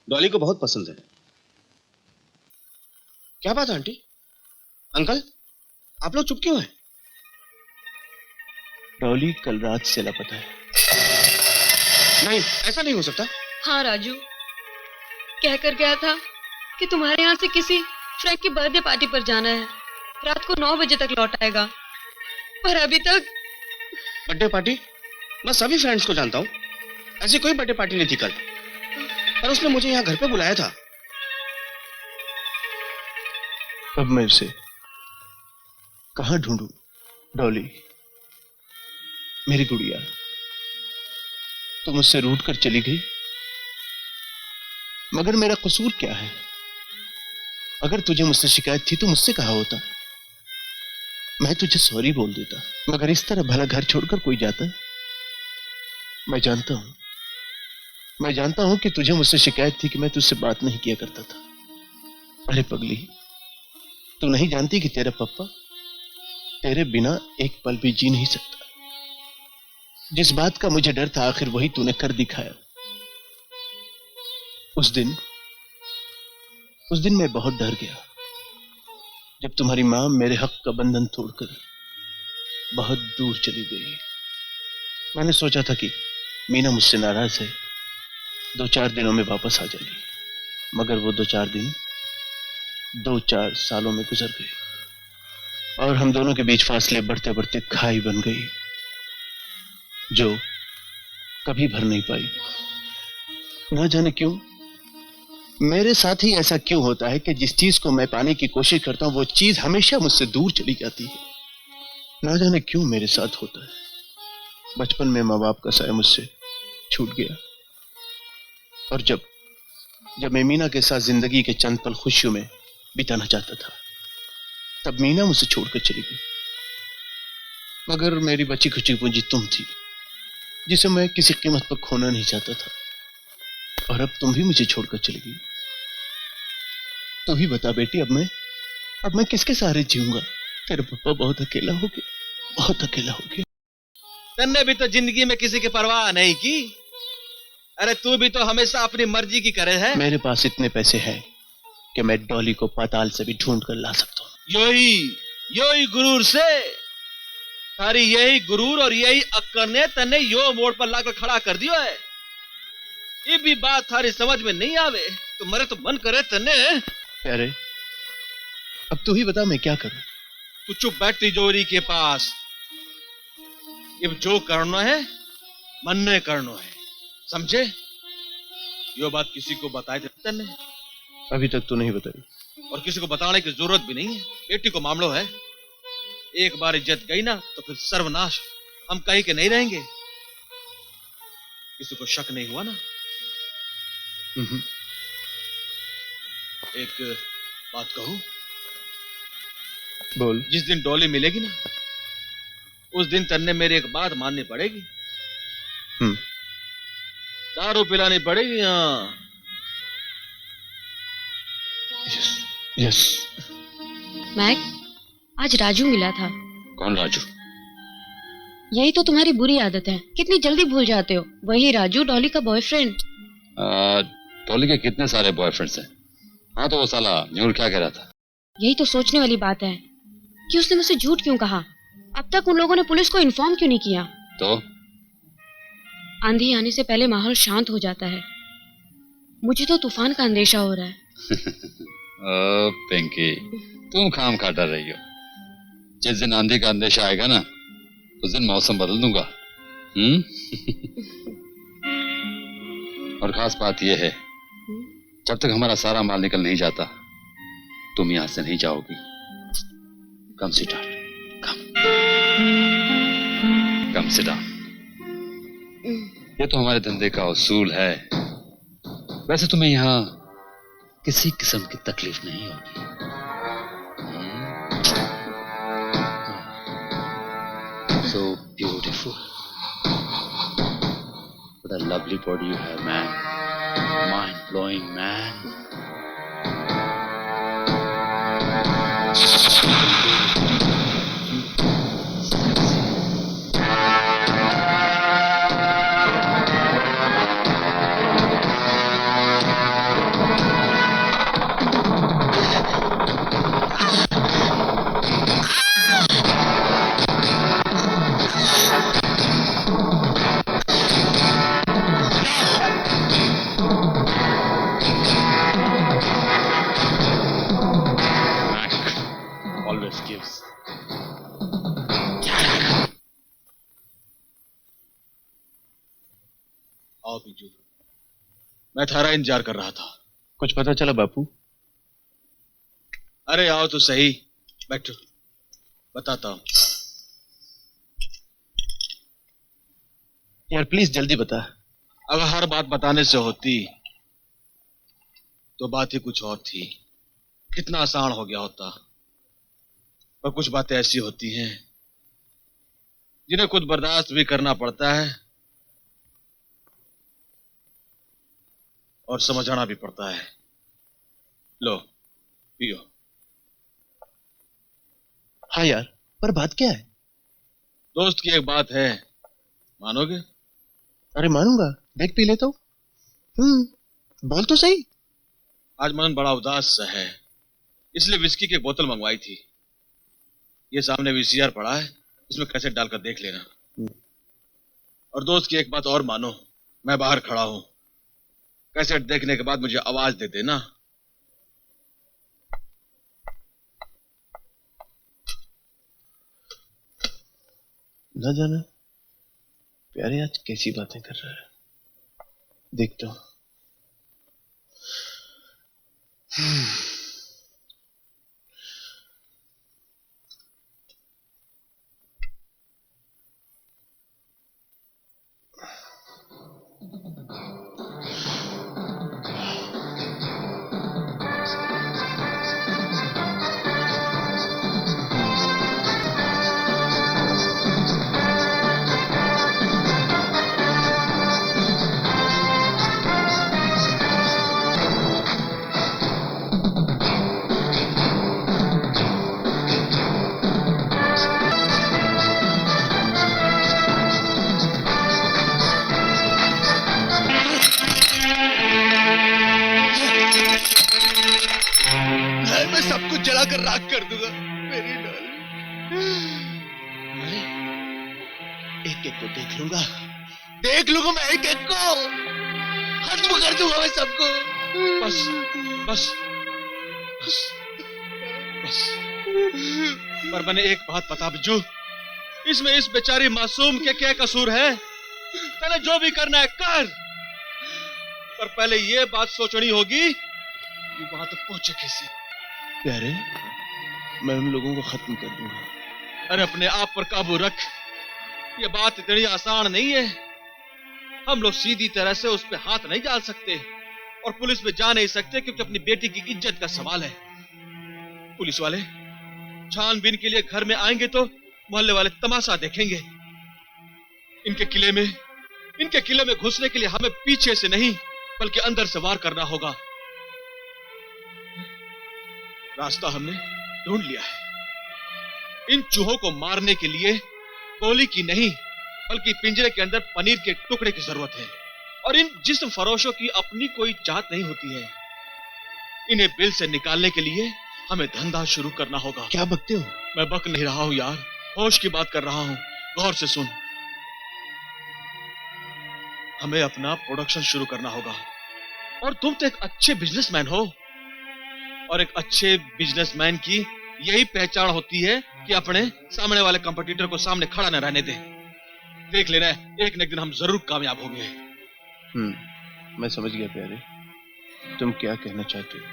डॉली को बहुत पसंद है। क्या बात है आंटी? अंकल, आप लोग चुप क्यों हैं? डॉली कल रात से लापता है। नहीं, ऐसा नहीं हो सकता। हाँ राजू, कह कर गया था कि तुम्हारे यहाँ से किसी फ्रेंड की बर्थडे पार्टी पर जाना है, रात को 9 बजे तक लौट आएगा, पर अभी तक। Birthday party? मैं सभी फ्रेंड्स को जानता हूँ, ऐसी कोई बर्थडे पार्टी नहीं थी कल, पर उसने मुझे यहाँ घर पे बुलाया था। अब मैं उसे कहाँ ढूंढूं? डॉली, मेरी गुड़िया, तुम मुझसे रूठ कर चली गई, मगर मेरा कसूर क्या है? अगर तुझे मुझसे शिकायत थी तो मुझसे कहा होता, मैं तुझे सॉरी बोल देता। मगर इस तरह भला घर छोड़कर कोई जाता? मैं जानता हूं कि तुझे मुझसे शिकायत थी कि मैं तुझसे बात नहीं किया करता था। अरे पगली, तू नहीं जानती कि तेरा पप्पा तेरे बिना एक पल भी जी नहीं सकता। जिस बात का मुझे डर था आखिर वही तूने कर दिखाया। उस दिन मैं बहुत डर गया जब तुम्हारी मां मेरे हक का बंधन तोड़कर बहुत दूर चली गई। मैंने सोचा था कि मीना मुझसे नाराज है, 2-4 दिनों में वापस आ जाएगी, मगर वो 2-4 दिन 2-4 सालों में गुजर गए और हम दोनों के बीच फासले बढ़ते बढ़ते खाई बन गई जो कभी भर नहीं पाई। ना जाने क्यों मेरे साथ ही ऐसा क्यों होता है कि जिस चीज को मैं पाने की कोशिश करता हूं वो चीज हमेशा मुझसे दूर चली जाती है। ना जाने क्यों मेरे साथ होता है। बचपन में माँ बाप का साया मुझसे छूट गया और जब मैं मीना के साथ जिंदगी के चंद पल खुशियों में बिताना चाहता था तब मीना मुझसे छोड़कर चली गई। मगर मेरी बची खुची पूंजी तुम थी जिसे मैं किसी कीमत पर खोना नहीं चाहता था, और अब तुम भी मुझे छोड़कर चली गई। तू ही बता बेटी, अब मैं किसके सहारे जीऊंगा? तेरे पापा बहुत अकेला हो गया। तन्ने भी तो जिंदगी में किसी की परवाह नहीं की। अरे तू भी तो हमेशा अपनी मर्जी की करे है। मेरे पास इतने पैसे हैं कि मैं डॉली को पाताल से भी ढूंढ कर ला सकता हूँ। यही गुरूर से थारी यही गुरूर और यही अक्कर ने तन्ने यो मोड़ पर लाकर खड़ा कर दिया है। ये भी बात थारी समझ में नहीं आवे तो मरे तो मन करे तन्ने। अरे अब तू ही बता मैं क्या करूं? तू चुप बैठ तिजोरी के पास। अब जो करना है मन ने करना है, समझे? यो बात किसी को बताए थे तन्ने? अभी तक तो नहीं बताई और किसी को बताने की जरूरत भी नहीं है। बेटी को मामलो है, एक बार इज्जत गई ना तो फिर सर्वनाश। हम कहीं के नहीं रहेंगे। किसी को शक नहीं हुआ ना? एक बात कहूं? बोल। जिस दिन डॉली मिलेगी ना उस दिन तन्ने मेरी एक बात माननी पड़ेगी। दारू पिलानी पड़ेगी। हाँ यस। मैक, आज राजू मिला था। कौन राजू? यही तो तुम्हारी बुरी आदत है, कितनी जल्दी भूल जाते हो। वही राजू, डॉली का बॉयफ्रेंड। डॉली के कितने सारे बॉयफ्रेंड्स हैं। हाँ तो वो साला न्यूर क्या कह रहा था? यही तो सोचने वाली बात है कि उसने मुझसे झूठ क्यों कहा। अब तक उन लोगों ने पुलिस को इन्फॉर्म क्यों नहीं किया? तो आंधी आने से पहले माहौल शांत हो जाता है। मुझे तो तूफान का अंदेशा हो रहा है। ओ पिंकी, तुम खाम खा डर रही हो। जिस दिन आंधी का अंदेशा आएगा ना उस दिन मौसम बदल दूंगा। और खास बात यह है, जब तक हमारा सारा माल निकल नहीं जाता तुम यहां से नहीं जाओगी। Come sit down, come sit down. ये तो हमारे धंधे का उसूल है। वैसे तुम्हें यहां किसी किस्म की तकलीफ नहीं होगी। So beautiful. What a lovely body you have, man. Mind-blowing, man. Always gives. आओ बिजू, मैं थारा इंतजार कर रहा था। कुछ पता चला बापू? अरे आओ तो सही, बैठो, बताता हूं। यार प्लीज जल्दी बता। अगर हर बात बताने से होती तो बात ही कुछ और थी, कितना आसान हो गया होता। पर कुछ बातें ऐसी होती हैं जिन्हें खुद बर्दाश्त भी करना पड़ता है और समझाना भी पड़ता है। लो पियो। हाँ यार, पर बात क्या है? दोस्त की एक बात है, मानोगे? अरे मानूंगा, देख पी लेता हूँ। बोल तो सही। आज मन बड़ा उदास सा है, इसलिए विस्की की एक बोतल मंगवाई थी। ये सामने वीसीआर पड़ा है, इसमें कैसेट डालकर देख लेना। और दोस्त की एक बात और मानो, मैं बाहर खड़ा हूं, कैसेट देखने के बाद मुझे आवाज दे देना। ना जाना प्यारे आज कैसी बातें कर रहा है, देखता हूं। मैं सब कुछ जलाकर राख कर दूंगा मेरी डार्लिंग। एक एक को देख लूंगा मैं, एक एक को खत्म कर दूंगा मैं सबको। बस बस बस बस। पर मैंने एक बात बता बिज्जू, इसमें इस बेचारी मासूम के क्या कसूर है? तूने जो भी करना है कर, पर पहले ये बात सोचनी होगी कि बात पहुंचे कैसे। प्यारे, मैं उन लोगों को खत्म कर दूंगा। अरे अपने आप पर काबू रख, ये बात इतनी आसान नहीं है। हम लोग सीधी तरह से उस पे हाथ नहीं डाल सकते और पुलिस में जा नहीं सकते, क्योंकि अपनी बेटी की इज्जत का सवाल है। पुलिस वाले छानबीन के लिए घर में आएंगे तो मोहल्ले वाले तमाशा देखेंगे। इनके किले में घुसने के लिए हमें पीछे से नहीं बल्कि अंदर से वार करना होगा। रास्ता हमने ढूंढ लिया है। इन चूहों को मारने के लिए गोली की नहीं बल्कि पिंजरे के अंदर पनीर के टुकड़े की जरूरत है। और इन जिस्म फरोशों की अपनी कोई जात नहीं होती है। इन्हें बिल से निकालने के लिए हमें धंधा शुरू करना होगा। क्या बकते हो? मैं बक नहीं रहा हूं यार, होश की बात कर रहा हूं, गौर से सुन। हमें अपना प्रोडक्शन शुरू करना होगा। और तुम तो एक अच्छे बिजनेसमैन हो, और एक अच्छे बिजनेसमैन की यही पहचान होती है कि अपने सामने वाले कंपटीटर को सामने खड़ा न रहने दे। देख लेना, एक न एक दिन हम जरूर कामयाब होंगे। मैं समझ गया प्यारे, तुम क्या कहना चाहते हो।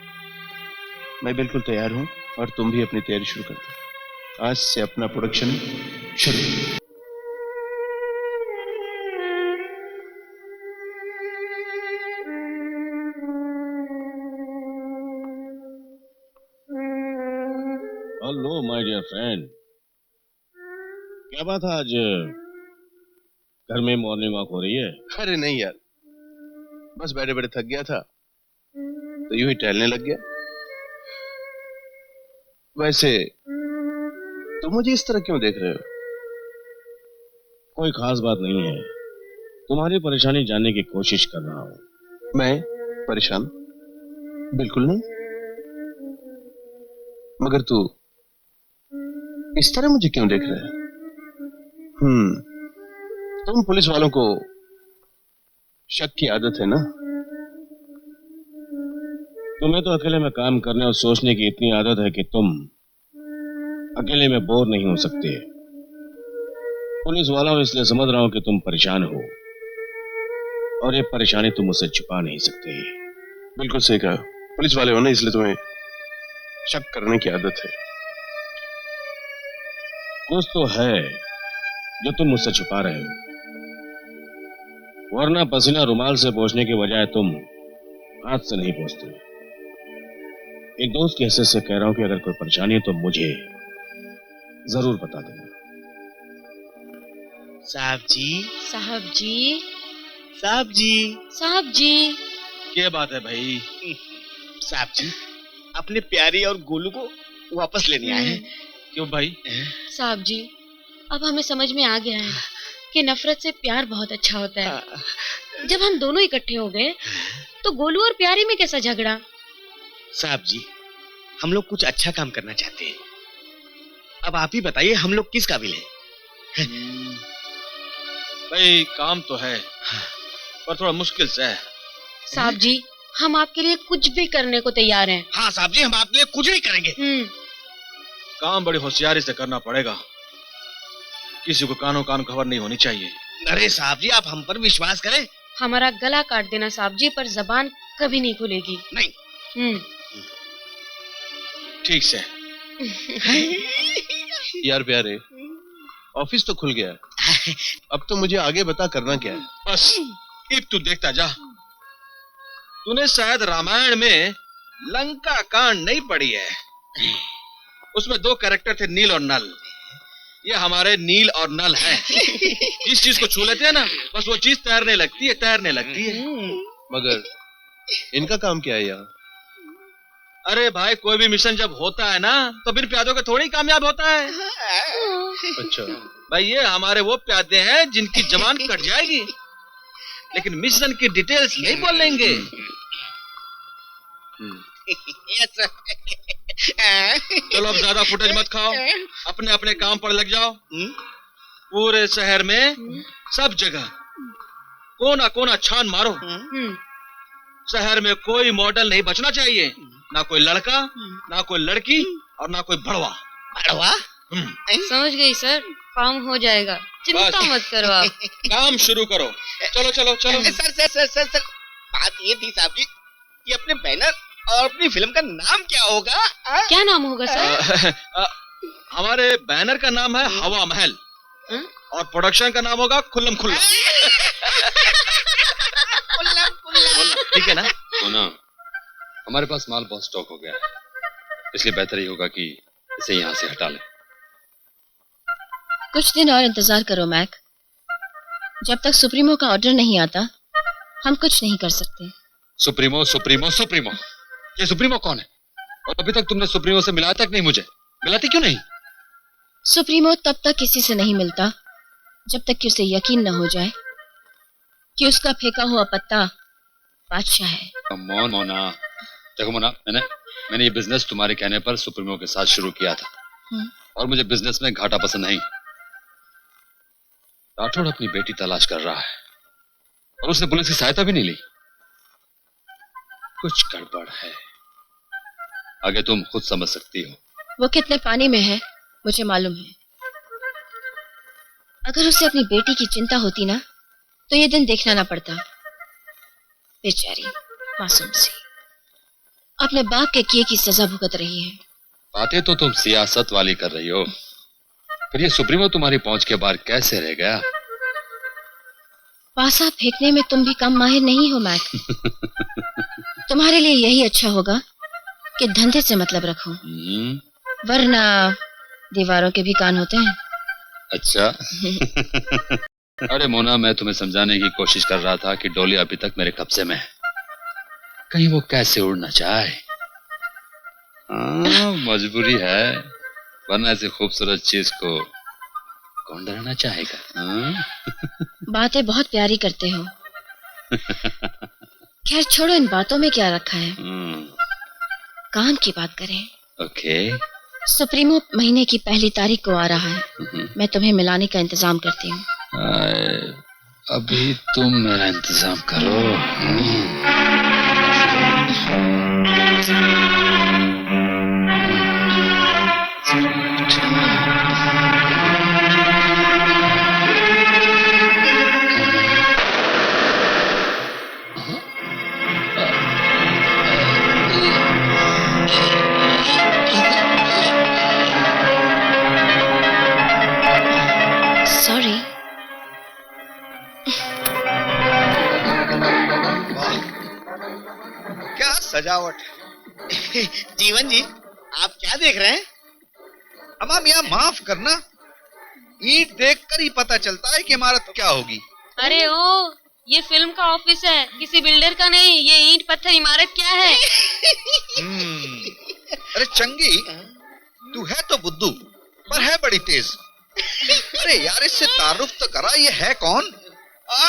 मैं बिल्कुल तैयार हूं और तुम भी अपनी तैयारी शुरू कर दो। आज से अपना प्रोडक्शन शुरू। हेलो माय डियर फ्रेंड, क्या बात है आज घर में मॉर्निंग वॉक हो रही है? अरे नहीं यार, बस बैठे बैठे थक गया था तो यूं ही टहलने लग गया। वैसे तुम मुझे इस तरह क्यों देख रहे हो? कोई खास बात नहीं है, तुम्हारी परेशानी जानने की कोशिश कर रहा हूँ। मैं परेशान? बिल्कुल नहीं। मगर तू इस तरह मुझे क्यों देख रहा है? तुम पुलिस वालों को शक की आदत है ना? तुम्हें तो अकेले में काम करने और सोचने की इतनी आदत है कि तुम अकेले में बोर नहीं हो सकते। पुलिस वालों, इसलिए समझ रहा हूं कि तुम परेशान हो और ये परेशानी तुम मुझसे छुपा नहीं सकते। बिल्कुल सही कहा, पुलिस वाले हो ना, इसलिए तुम्हें शक करने की आदत है। कुछ तो है जो तुम मुझसे छुपा रहे हो, वरना पसीना रुमाल से पोंछने के बजाय तुम हाथ से नहीं पोंछते। एक दोस्त की हैसियत से कह रहा हूं कि अगर कोई परेशानी है तो मुझे जरूर बता देना। साहब जी, साहब जी, साहब जी, साहब जी। क्या बात है भाई? साहब जी, अपने प्यारी और गोलू को वापस लेने आए हैं। क्यों भाई? साहब जी, अब हमें समझ में आ गया है कि नफरत से प्यार बहुत अच्छा होता है। जब हम दोनों इकट्ठे हो गए तो गोलू और प्यारी में कैसा झगड़ा? साहब जी, हम लोग कुछ अच्छा काम करना चाहते हैं। अब आप ही बताइए हम लोग किस काबिल हैं? भाई काम तो है पर थोड़ा मुश्किल से है। साहब जी, हम आपके लिए कुछ भी करने को तैयार हैं। हाँ साहब जी, हम आपके लिए कुछ भी करेंगे। काम बड़ी होशियारी से करना पड़ेगा, किसी को कानो कान खबर नहीं होनी चाहिए। अरे साहब जी, आप हम पर विश्वास करें। हमारा गला काट देना साहब जी, पर जबान कभी नहीं खुलेगी। नहीं। ठीक से। यार प्यारे, ऑफिस तो खुल गया, अब तो मुझे आगे बता करना क्या है। बस अब तू देखता जा। तूने शायद रामायण में लंका कांड नहीं पढ़ी है। उसमें दो कैरेक्टर थे, नील और नल। ये हमारे नील और नल हैं। जिस चीज को छू लेते हैं ना, बस वो चीज तैरने लगती है, तैरने लगती है। मगर इनका काम क्या है यहाँ? अरे भाई, कोई भी मिशन जब होता है ना तो बिन प्यादों के थोड़ी कामयाब होता है। अच्छा भाई, ये हमारे वो प्यादे हैं जिनकी जबान कट जाएगी लेकिन मिशन की डिटेल्स नहीं बोलेंगे। चलो अब ज्यादा फुटेज मत खाओ, अपने अपने काम पर लग जाओ। पूरे शहर में सब जगह कोना कोना छान मारो। शहर में कोई मॉडल नहीं बचना चाहिए, ना कोई लड़का, ना कोई लड़की और ना कोई बड़वा। बड़वा? समझ गई सर, काम हो जाएगा, चिंता मत करो आप। काम शुरू करो। चलो चलो चलो। सर, बात ये थी साहब जी, ये अपने बैनर और अपनी फिल्म का नाम क्या होगा? क्या नाम होगा सर? हमारे बैनर का नाम है हवा महल और प्रोडक्शन का नाम होगा खुल्लम खुल्ला। ठीक है ना? तो ना, हमारे पास माल बहुत स्टॉक हो गया है, इसलिए बेहतर ही होगा कि इसे यहाँ से हटा लें। कुछ दिन और इंतजार करो मैक, जब तक सुप्रीमो का ऑर्डर नहीं आता हम कुछ नहीं कर सकते। सुप्रीमो सुप्रीमो सुप्रीमो, ये सुप्रीमो कौन है? और अभी तक तुमने सुप्रीमो से मिलाया तक नहीं मुझे। मिलाती क्यों नहीं? सुप्रीमो तब तक किसी से नहीं मिलता जब तक कि उसे यकीन न हो जाए कि उसका फेंका हुआ पत्ता बादशाह है। मोना, देखो मोना, मैंने ये बिजनेस तुम्हारे कहने पर सुप्रीमो के साथ शुरू किया था और मुझे बिजनेस में घाटा पसंद नहीं। राठौड़ अपनी बेटी तलाश कर रहा है और उसने पुलिस की सहायता भी नहीं ली। कुछ गड़बड़ है, आगे तुम खुद समझ सकती हो। वो कितने पानी में है मुझे मालूम है। अगर उसे अपनी बेटी की चिंता होती ना तो ये दिन देखना ना पड़ता। बेचारी मासूम सी अपने बाप के किए की सजा भुगत रही है। बातें तो तुम सियासत वाली कर रही हो, फिर ये सुप्रीमो तुम्हारी पहुंच के बाहर कैसे रह गया? पासा फेंकने में तुम भी कम माहिर नहीं हो मैक। तुम्हारे लिए यही अच्छा होगा कि धंधे से मतलब रखो, वरना दीवारों के भी कान होते हैं। अच्छा। अरे मोना, मैं तुम्हें समझाने की कोशिश कर रहा था कि डोली अभी तक मेरे कब्जे में है, कहीं वो कैसे उड़ना चाहे। मजबूरी है, वरना ऐसी खूबसूरत चीज को कौन डराना चाहेगा? बातें बहुत प्यारी करते हो। खैर छोड़ो, इन बातों में क्या रखा है, काम की बात करें। ओके। सुप्रीमो महीने की 1 तारीख को आ रहा है। मैं तुम्हें मिलाने का इंतजाम करती हूँ। अभी तुम मेरा इंतजाम करो। सॉरी। क्या सजावट है। जीवन जी, आप क्या देख रहे हैं? अम्मा मियाँ माफ करना, ईंट देखकर ही पता चलता है कि इमारत क्या होगी। अरे ओ, ये फिल्म का ऑफिस है, किसी बिल्डर का नहीं। ये ईंट पत्थर इमारत क्या है? अरे चंगी, तू है तो बुद्धू पर है बड़ी तेज। अरे यार, इससे तारुफ तो करा, ये है कौन?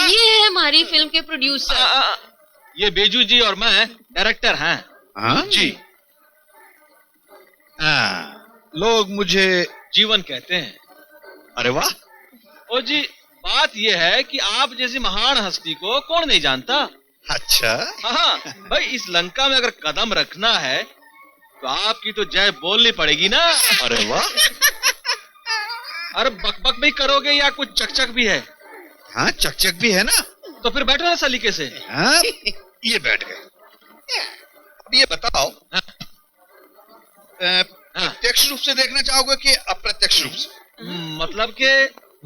ये है हमारी फिल्म के प्रोड्यूसर। ये बेजू जी और मैं डायरेक्टर हैं। हाँ जी। लोग मुझे जीवन कहते हैं। अरे वाह। ओ जी, बात ये है कि आप जैसी महान हस्ती को कौन नहीं जानता। अच्छा। हाँ भाई, इस लंका में अगर कदम रखना है तो आपकी तो जय बोलनी पड़ेगी ना। अरे वाह। अरे बकबक भी करोगे या कुछ चकचक भी है? हाँ, चकचक भी है ना। तो फिर बैठो ना सलीके से। हाँ, ये बैठ गए। अब ये बताओ, प्रत्यक्ष रूप से देखना चाहोगे कि अप्रत्यक्ष रूप से?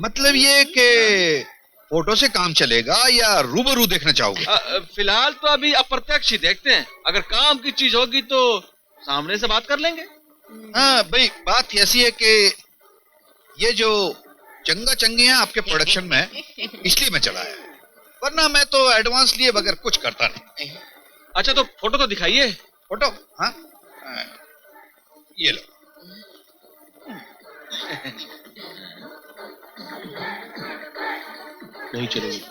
मतलब ये कि फोटो से काम चलेगा या रूबरू देखना चाहोगे? फिलहाल तो अभी अप्रत्यक्ष ही देखते हैं। अगर काम की चीज होगी तो सामने से बात कर लेंगे। हाँ भाई, बात ऐसी है कि ये जो चंगा चंगी है आपके प्रोडक्शन में, इसलिए मैं चला आया, वरना मैं तो एडवांस लिए बगैर कुछ करता नहीं। अच्छा, तो फोटो तो दिखाइए। फोटो? हाँ, ये लो। नहीं चलेगी,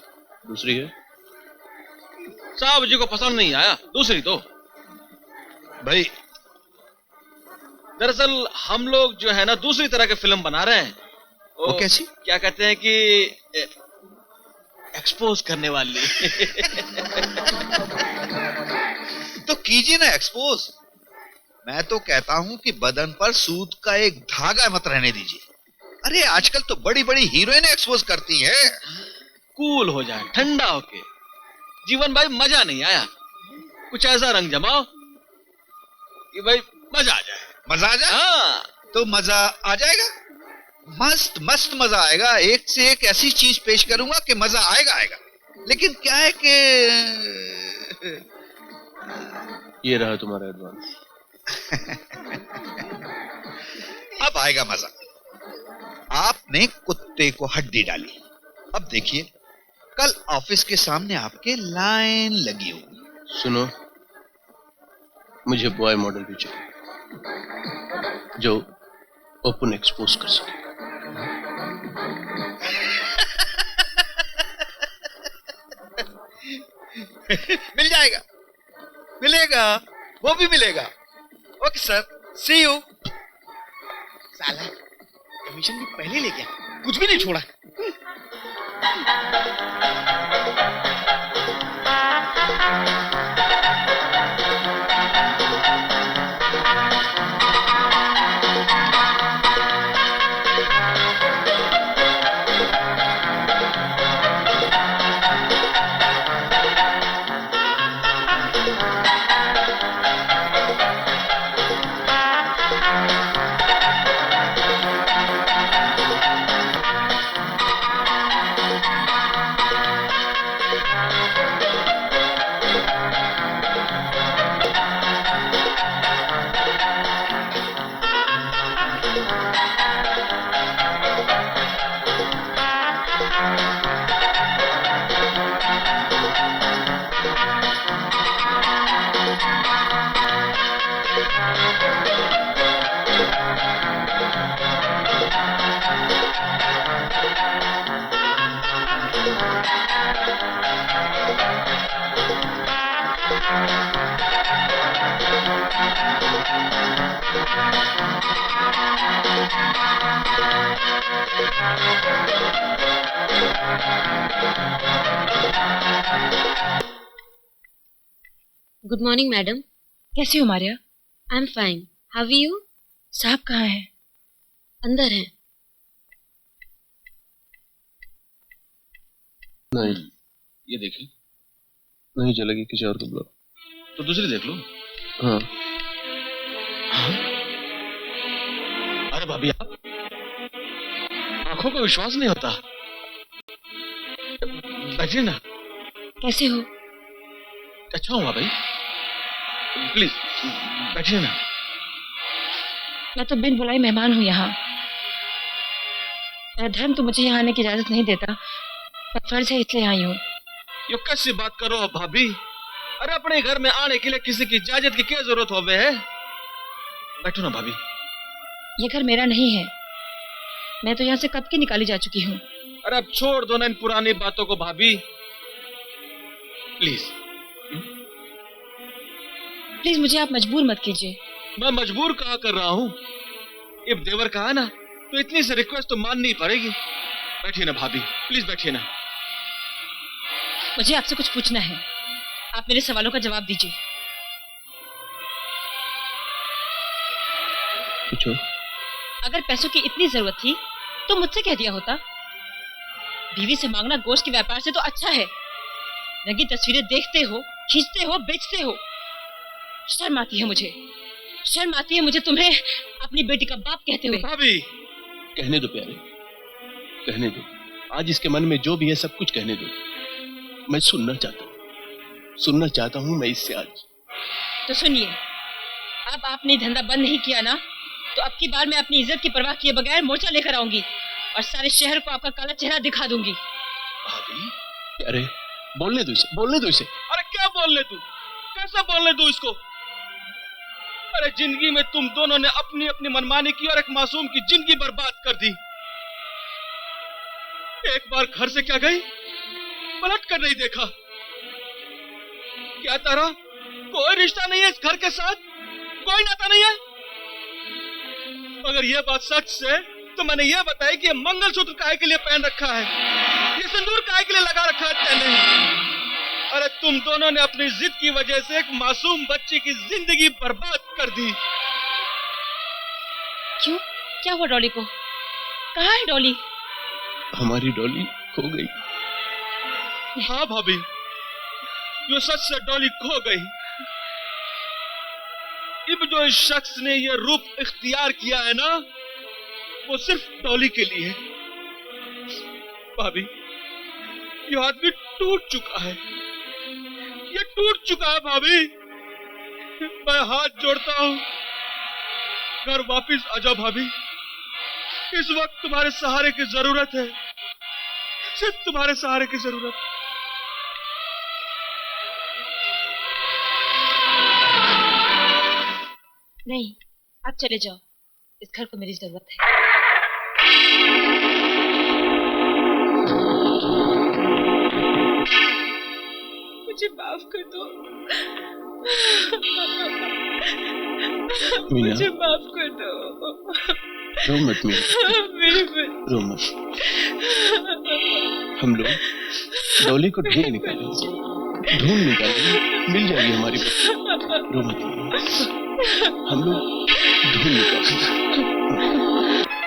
दूसरी है। साहब जी को पसंद नहीं आया, दूसरी दो। भाई दरअसल हम लोग जो है ना दूसरी तरह के फिल्म बना रहे हैं। वो कैसी? क्या कहते हैं कि एक्सपोज करने वाली। तो कीजिए ना एक्सपोज। मैं तो कहता हूं कि बदन पर सूत का एक धागा मत रहने दीजिए। अरे आजकल तो बड़ी बड़ी हीरोइनें एक्सपोज करती हैं। कूल हो जाए, ठंडा होके। जीवन भाई, मजा नहीं आया, कुछ ऐसा रंग जमाओ कि भाई मजा आ जाए। मजा आ जाए? हाँ। तो मजा आ जाएगा, मस्त मस्त मजा आएगा। एक से एक ऐसी चीज पेश करूंगा कि मजा आएगा आएगा। लेकिन क्या है कि ये रहा तुम्हारा एडवांस। अब आएगा मजा। आपने कुत्ते को हड्डी डाली, अब देखिए कल ऑफिस के सामने आपके लाइन लगी होगी। सुनो, मुझे बॉय मॉडल भी चाहिए जो ओपन एक्सपोज कर सके। मिल जाएगा, मिलेगा, वो भी मिलेगा। Okay sir, see you. साला कमीशन भी पहले ले गया, कुछ भी नहीं छोड़ा। Good morning madam. कैसी हो Maria? I am fine, how are you? साहब कहाँ हैं? अंदर हैं। नहीं, ये देखिए, नहीं चलेगी, किसी और को बुलाओ। तो दूसरी देख लो। हाँ। अरे भाभी, आप आंखों को विश्वास नहीं होता। बैठिए ना। कैसे हो? अच्छा हुआ भाई, प्लीज बैठिए ना। मैं तो बिन बुलाए मेहमान हूँ यहाँ। मेरा धर्म तो मुझे यहाँ आने की इजाजत नहीं देता, पर फर्ज है इसलिए आई हूँ। ये कैसी बात करो आप भाभी? अरे अपने घर में आने के लिए किसी की इजाजत की क्या जरूरत हो है? बैठो ना भाभी। ये घर मेरा नहीं है, मैं तो यहाँ से कब की निकाली जा चुकी हूँ। अरे अब छोड़ दो ना इन पुरानी बातों को भाभी, प्लीज। प्लीज मुझे आप मजबूर मत कीजिए। मैं मजबूर कहा कर रहा हूँ? इब देवर कहा ना, तो इतनी सी रिक्वेस्ट तो माननी पड़ेगी। बैठिए ना भाभी, प्लीज बैठिए ना। मुझे आपसे कुछ पूछना है, आप मेरे सवालों का जवाब दीजिए। पूछो। अगर पैसों की इतनी जरूरत थी तो मुझसे कह दिया होता। बीवी से मांगना गोश्त के व्यापार से तो अच्छा है। रंगी तस्वीरें देखते हो, खींचते हो, बेचते हो। शर्म आती है मुझे, शर्म आती है मुझे तुम्हें अपनी बेटी का बाप कहते हुए। भाभी, कहने दो प्यारे, कहने दो। आज इसके मन में जो भी है सब कुछ कहने दो। मैं सुनना चाहता हूँ मैं इससे आज। तो सुनिए, अब आपने धंधा बंद नहीं किया ना, तो अब की बार मैं अपनी इज्जत की परवाह किए बगैर मोर्चा लेकर आऊंगी और सारे शहर को आपका काला चेहरा दिखा दूंगी। भाभी, अरे बोलने दो इसे, बोलने दो इसे। अरे क्या बोलने दू? कैसे बोलने दू इसको? अरे जिंदगी में तुम दोनों ने अपनी अपनी मनमानी की और एक मासूम की जिंदगी बर्बाद कर दी। एक बार घर से क्या गई, पलट कर नहीं देखा। क्या तारा कोई रिश्ता नहीं है इस घर के साथ? कोई नाता नहीं है? अगर यह बात सच है तो मैंने यह बताया कि ये मंगलसूत्र काहे के लिए पहन रखा है, ये सिंदूर काहे के लिए लगा रखा है तैने? अरे तुम दोनों ने अपनी जिद की वजह से एक मासूम बच्ची की जिंदगी बर्बाद कर दी। क्यों? क्या हुआ डॉली को? कहाँ है डॉली? हमारी डॉली खो गई। हाँ भाभी, ये सच से डॉली खो गई। अब जो इस शख्स ने ये रूप इख्तियार किया है ना, वो सिर्फ डॉली के लिए। भाभी, ये आदमी टूट चुका है, ये टूट चुका है भाभी। मैं हाथ जोड़ता हूं, घर वापिस आ जाओ भाभी। इस वक्त तुम्हारे सहारे की जरूरत है, सिर्फ तुम्हारे सहारे की जरूरत। नहीं, आप चले जाओ, इस घर को मेरी जरूरत है। मुझे माफ कर दो, मीना, मुझे माफ कर दो। रो मत मीना, रो मत। हम लोग डॉली को ढूंढ निकालेंगे, मिल जाएगी हमारी बच्ची। रो मत, हम लोग ढूंढ निकालेंगे।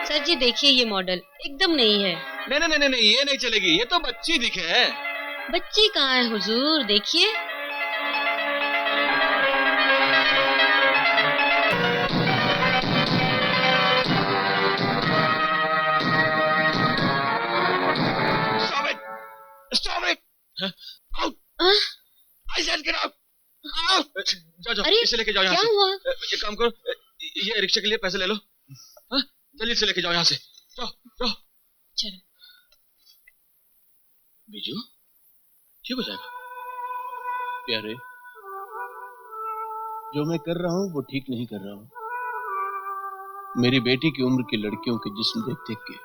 सर जी देखिए, ये मॉडल एकदम नहीं है। नहीं नहीं नहीं नहीं, ये नहीं चलेगी, ये तो बच्ची दिखे है। बच्ची कहाँ है हुजूर? देखिए। Stop it! Stop it! I said get out! जाओ, अरे, इसे लेके जाओ यहाँ क्या से। हुआ? एक काम करो, ये रिक्शा के लिए पैसे ले लो। हाँ? जल्दी से लेके जाओ यहाँ से। जाओ, जाओ। चलो। बीजू, ठीक हो जाएगा। प्यारे, जो मैं कर रहा हूँ वो ठीक नहीं कर रहा हूँ। मेरी बेटी की उम्र की लड़कियों के जिस्म देख देख के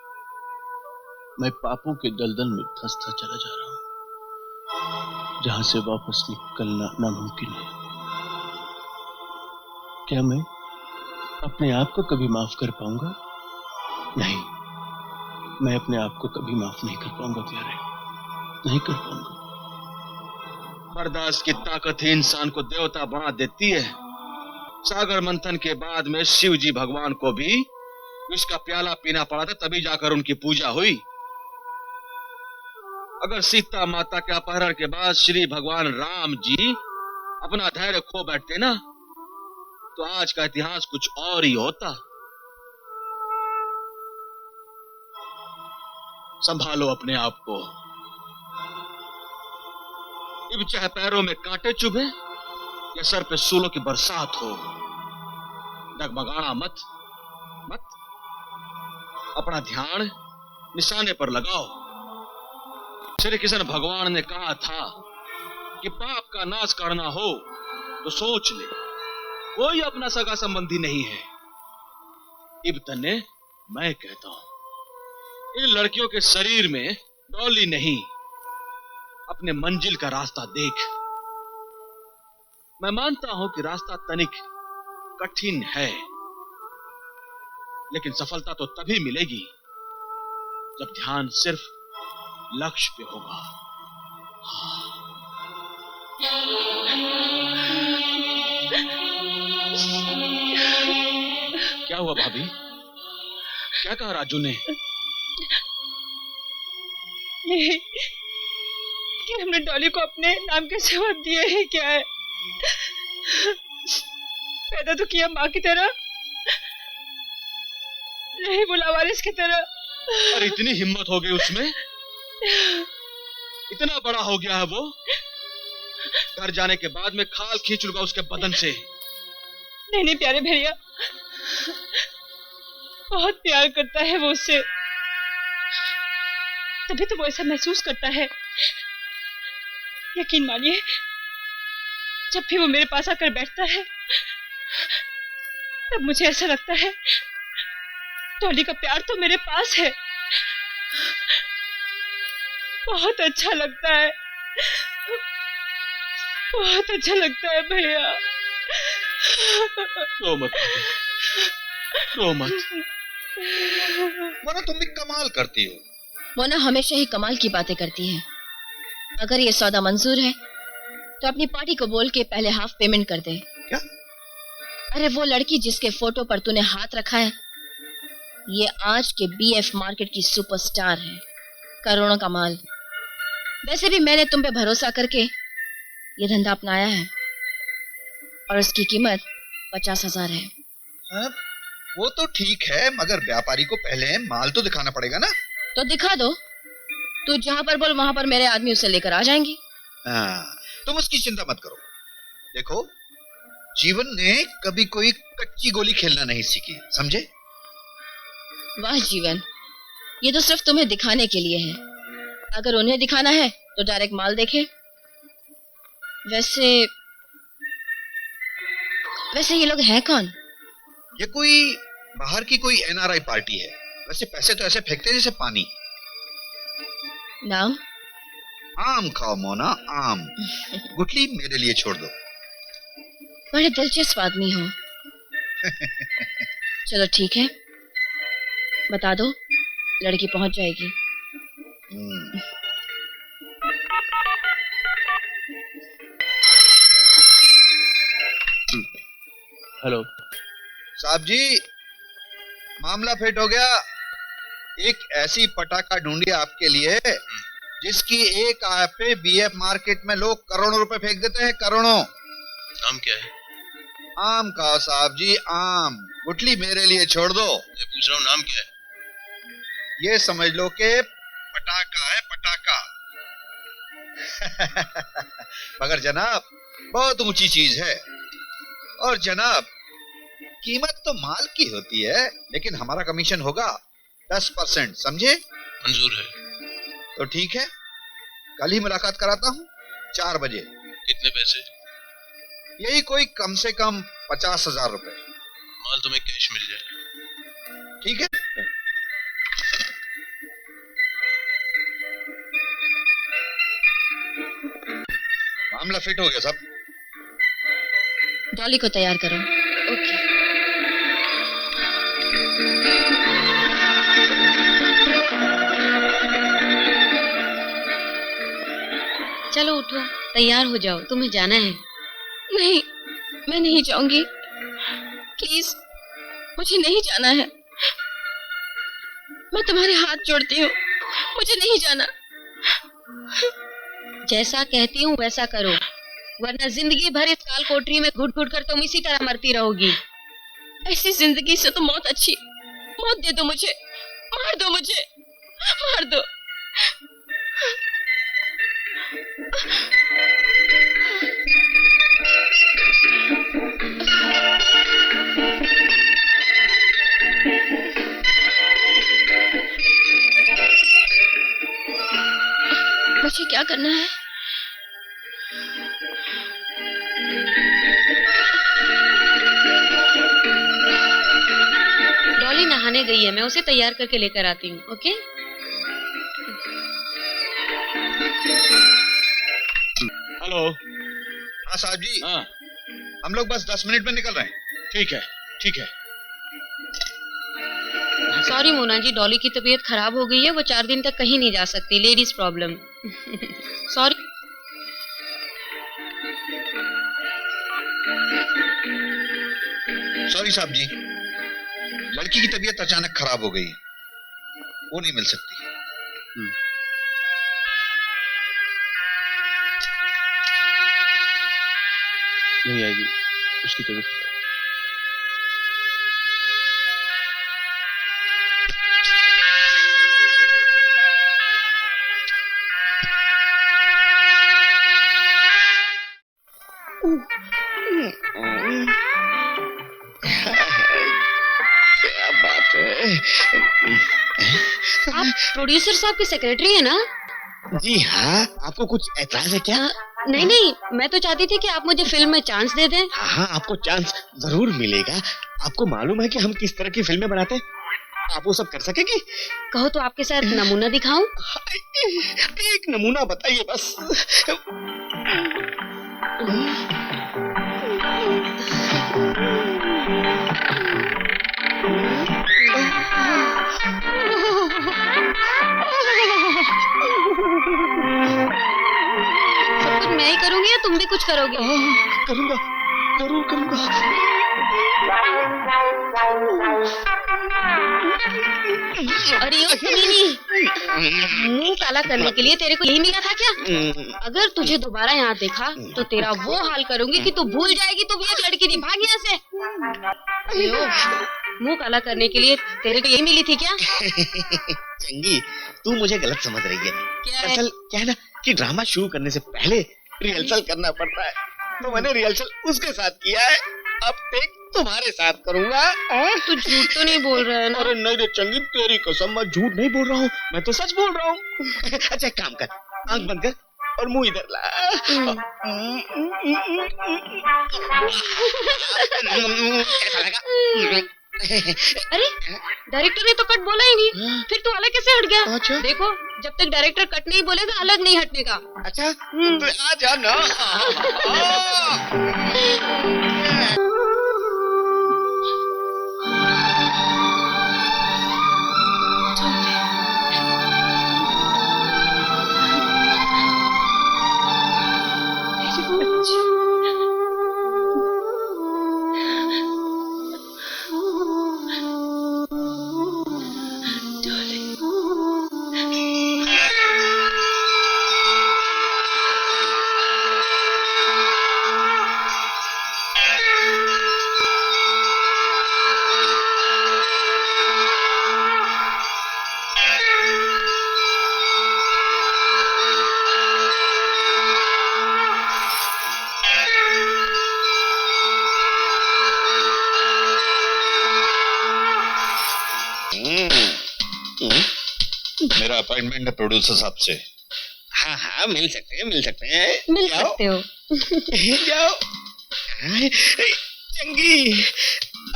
मैं पापों के दलदल में धंसता चला जा रहा हूँ, जहां से वापस निकलना नामुमकिन है। क्या मैं अपने आप को कभी माफ कर पाऊंगा? नहीं, मैं अपने आप को कभी माफ नहीं कर पाऊंगा प्यारे, नहीं कर पाऊंगा। बर्दाश्त की ताकत ही इंसान को देवता बना देती है। सागर मंथन के बाद में शिव जी भगवान को भी विष का प्याला पीना पड़ा था, तभी जाकर उनकी पूजा हुई। अगर सीता माता के अपहरण के बाद श्री भगवान राम जी अपना धैर्य खो बैठते ना, तो आज का इतिहास कुछ और ही होता। संभालो अपने आप को। अब चाहे पैरों में कांटे चुभे या सर पे सूलों की बरसात हो, डगमगाना मत मत। अपना ध्यान निशाने पर लगाओ। श्री कृष्ण भगवान ने कहा था कि पाप का नाश करना हो तो सोच ले, कोई अपना सगा संबंधी नहीं है। इब तने मैं कहता हूं, इन लड़कियों के शरीर में डोली नहीं, अपने मंजिल का रास्ता देख। मैं मानता हूं कि रास्ता तनिक कठिन है, लेकिन सफलता तो तभी मिलेगी जब ध्यान सिर्फ लक्ष्य पे होगा। क्या हुआ भाभी? क्या कहा राजू ने? ये कि हमने डॉली को अपने नाम के सिवा दिए ही क्या है? पैदा तो किया माँ की तरह, नहीं बोला वारिस की तरह। अरे इतनी हिम्मत हो गई उसमें, इतना बड़ा हो गया है वो। घर जाने के बाद में खाल खींच लूंगा उसके बदन से। नहीं नहीं प्यारे भैया, बहुत प्यार करता है वो उससे, तभी तो वो ऐसा महसूस करता है। यकीन मानिए, जब भी वो मेरे पास आकर बैठता है तब मुझे ऐसा लगता है डॉली का प्यार तो मेरे पास है। बहुत अच्छा लगता है, बहुत अच्छा लगता है भैया। रो मत, रो मत। मोना तुम भी कमाल करती हो। मोना हमेशा ही कमाल की बातें करती है। अगर ये सौदा मंजूर है तो अपनी पार्टी को बोल के पहले हाफ पेमेंट कर दे। क्या? अरे वो लड़की जिसके फोटो पर तूने हाथ रखा है, ये आज के बीएफ मार्केट की सुपरस्टार है, करोड़ों का माल। वैसे भी मैंने तुम पे भरोसा करके ये धंधा अपनाया है और इसकी कीमत 50,000 है। हाँ, वो तो ठीक है, मगर व्यापारी को पहले माल तो दिखाना पड़ेगा ना। तो दिखा दो, तू जहां पर बोल वहां पर मेरे आदमी उसे लेकर आ जाएंगे। हाँ, तुम उसकी चिंता मत करो। देखो, जीवन ने कभी कोई कच्ची गोली खेलना नहीं सीखी, समझे? वाह जीवन, ये तो सिर्फ तुम्हें दिखाने के लिए है। अगर उन्हें दिखाना है तो डायरेक्ट माल देखे। वैसे ये लोग हैं कौन? ये कोई बाहर की कोई एनआरआई पार्टी है। वैसे पैसे तो ऐसे फेंकते हैं जैसे पानी। नाम? आम खाओ मोना, आम। गुठली मेरे लिए छोड़ दो। बड़े दिलचस्प आदमी हो। चलो ठीक है, बता दो, लड़की पहुंच जाएगी। हेलो साहब जी, मामला फिट हो गया। एक ऐसी पटाखा ढूंढी आपके लिए जिसकी एक आय पे बीएफ मार्केट में लोग करोड़ों रुपए फेंक देते हैं, करोड़ों। नाम क्या है? आम खाओ साहब जी, आम। गुठली मेरे लिए छोड़ दो। मैं पूछ रहा हूँ नाम क्या है? ये समझ लो कि पटाखा है, पटाखा। मगर जनाब बहुत ऊंची चीज है। और जनाब कीमत तो माल की होती है, लेकिन हमारा कमीशन होगा 10%, समझे? मंजूर है। तो ठीक है, कल ही मुलाकात कराता हूँ 4 बजे। कितने पैसे? यही कोई कम से कम 50,000 रुपए। माल तुम्हें कैश मिल जाएगा। ठीक है। मामला फिट हो गया सब। डॉली को तैयार करो। ओके। चलो उठो, तैयार हो जाओ, तुम्हें जाना है। नहीं, मैं नहीं जाऊंगी। प्लीज, मुझे नहीं जाना है। मैं तुम्हारे हाथ जोड़ती हूँ, मुझे नहीं जाना। जैसा कहती हूँ वैसा करो, वरना जिंदगी भर इस काल कोठरी में घुट घुट कर तुम इसी तरह मरती रहोगी। ऐसी जिंदगी से तो मौत अच्छी। मौत दे दो मुझे, मार दो मुझे, मार दो। मुझे क्या करना है? डॉली नहाने गई है, मैं उसे तैयार करके लेकर आती हूँ। ओके? हेलो। हाँ साहब जी। हाँ, हम लोग बस 10 मिनट में निकल रहे हैं। ठीक है, ठीक है। सॉरी मोना जी, डॉली की तबीयत खराब हो गई है, वो 4 दिन तक कहीं नहीं जा सकती। Ladies problem. सॉरी। सॉरी साहब जी, लड़की की तबीयत अचानक खराब हो गई, वो नहीं मिल सकती। नहीं आएगी, उसकी तबीयत खराब। क्या बात है? आप प्रोड्यूसर साहब के सेक्रेटरी है ना? जी हाँ, आपको कुछ ऐतराज है क्या? नहीं नहीं, मैं तो चाहती थी कि आप मुझे फिल्म में चांस दे दें। हाँ, आपको चांस जरूर मिलेगा। आपको मालूम है कि हम किस तरह की फिल्में बनाते हैं? आप वो सब कर सकेंगी? कहो तो आपके साथ नमूना दिखाऊं? एक नमूना बताइए बस। सब कुछ मैं ही करूंगी या तुम भी कुछ करोगे? करूंगा, जरूर करूंगा। अरे ओ सुनीनी, मुंह काला करने के लिए तेरे को यही मिला था क्या? अगर तुझे दोबारा यहाँ देखा तो तेरा वो हाल करूंगी कि तू भूल जाएगी तू भी एक लड़की थी। भाग यहाँ से। अरे ओ, मुंह काला करने के लिए तेरे को यही मिली थी क्या? चंगी, तू मुझे गलत समझ रही है। क्या है? असल क्या है ना कि ड्रामा शुरू करने से पहले रिहर्सल करना पड़ता है, तो मैंने रिहर्सल उसके साथ किया है। अब टेक तुम्हारे साथ करूंगा। तू झूठ तो नहीं बोल रहा है ना? अरे नहीं रे चंगी, तेरी कसम, मैं झूठ नहीं बोल रहा हूँ, मैं तो सच बोल रहा हूँ। अच्छा एक काम कर, आंख बंद कर और मुंह इधर ला। कैसा लगा? अरे डायरेक्टर ने तो कट बोला ही नहीं, फिर तू अलग कैसे हट गया? अच्छा। देखो, जब तक डायरेक्टर कट नहीं बोलेगा अलग नहीं हटने का। अच्छा तो आ जा ना। मेरा अपॉइंटमेंट है प्रोड्यूसर साहब से। हाँ हाँ मिल सकते हैं, मिल सकते हैं। मिल जाओ। सकते हो। जाओ। चंगी,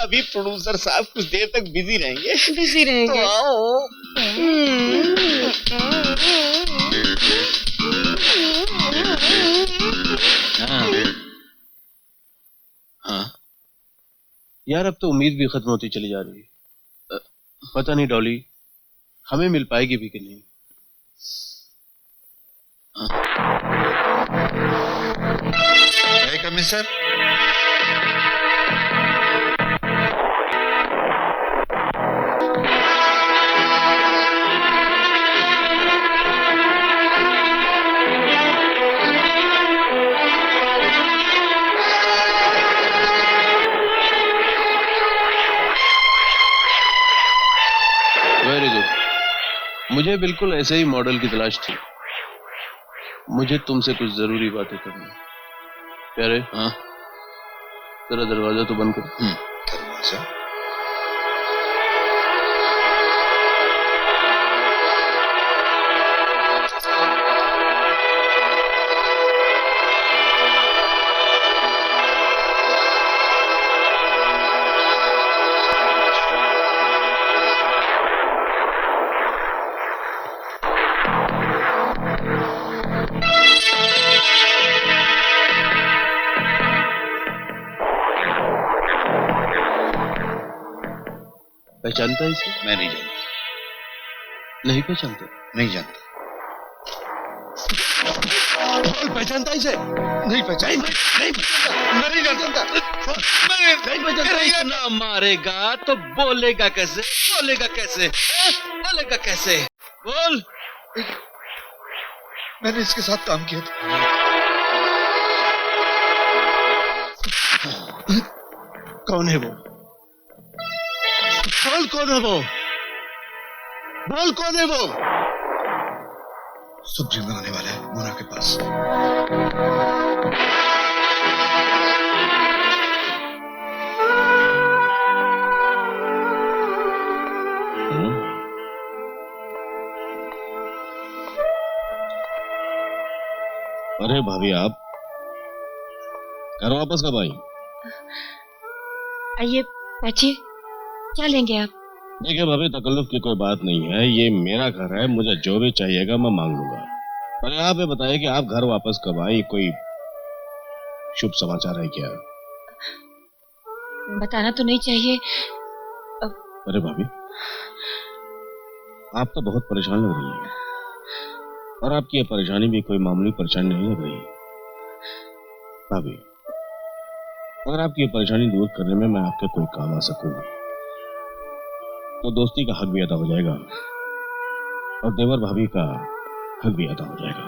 अभी प्रोड्यूसर साहब कुछ देर तक बिजी रहेंगे। बिजी रहेंगे। तो आओ। हाँ यार, अब तो उम्मीद भी खत्म होती चली जा रही है। पता नहीं डॉली हमें मिल पाएगी भी कि नहीं। Commissioner sir, very good. मुझे बिल्कुल ऐसे ही मॉडल की तलाश थी। मुझे तुमसे कुछ जरूरी बातें करनी है। प्यारे, हाँ तेरा दरवाजा तो बंद कर। दरवाजा? पहचानता है इसे? मैं नहीं जानता। नहीं पहचानता? नहीं जानता। पहचानता इसे? नहीं पहचान, नहीं नहीं जानता। नहीं पहचानता। ना मारेगा तो बोलेगा कैसे? बोलेगा कैसे? बोलेगा कैसे? बोल। मैंने इसके साथ काम किया था। कौन है वो? बोल कौन है वो? बोल कौन है वो? सुप्रीम आने वाला है मोना के पास। अरे भाभी, आप घर वापस कब आई? आइए बैठिए, क्या लेंगे आप? देखिए भाभी, तकल्लुफ की कोई बात नहीं है। ये मेरा घर है, मुझे जो भी चाहिएगा मैं मांग लूंगा। पर आप ये बताइए कि आप घर वापस कब आई? कोई शुभ समाचार है क्या? बताना तो नहीं चाहिए। अरे भाभी, आप तो बहुत परेशान लग रही हैं, और आपकी ये परेशानी भी कोई मामूली परेशानी नहीं लग रही। भाभी, अगर आपकी ये परेशानी दूर करने में मैं आपके कोई काम आ सकूं तो दोस्ती का हक भी अदा हो जाएगा और देवर भाभी का हक भी अदा हो जाएगा।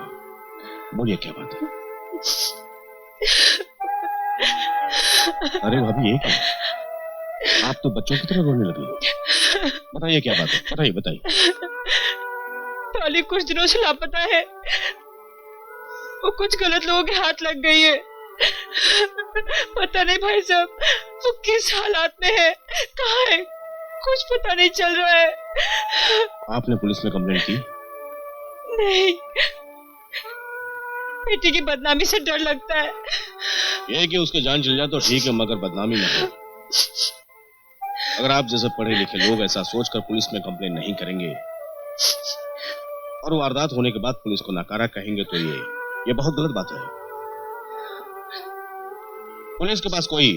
बोलिए क्या बात है? अरे भाभी, ये क्या? आप तो बच्चों की तरह रोने लगी। बताइए क्या बात है, बताइए बताइए। टॉली कुछ दिनों से लापता है। वो कुछ गलत लोगों के हाथ लग गई है। पता नहीं भाई साहब वो किस हालात में है, कहाँ है, कुछ पता नहीं चल रहा है। आपने पुलिस में कंप्लेंट की? नहीं, बेटी की बदनामी से डर लगता है। ये कि उसके जान चल जाए तो ठीक है, मगर बदनामी न हो। अगर आप जैसे पढ़े लिखे लोग ऐसा सोचकर पुलिस में कंप्लेंट नहीं करेंगे और वारदात होने के बाद पुलिस को नकारा कहेंगे तो ये बहुत गलत बात है। पुलिस के पास कोई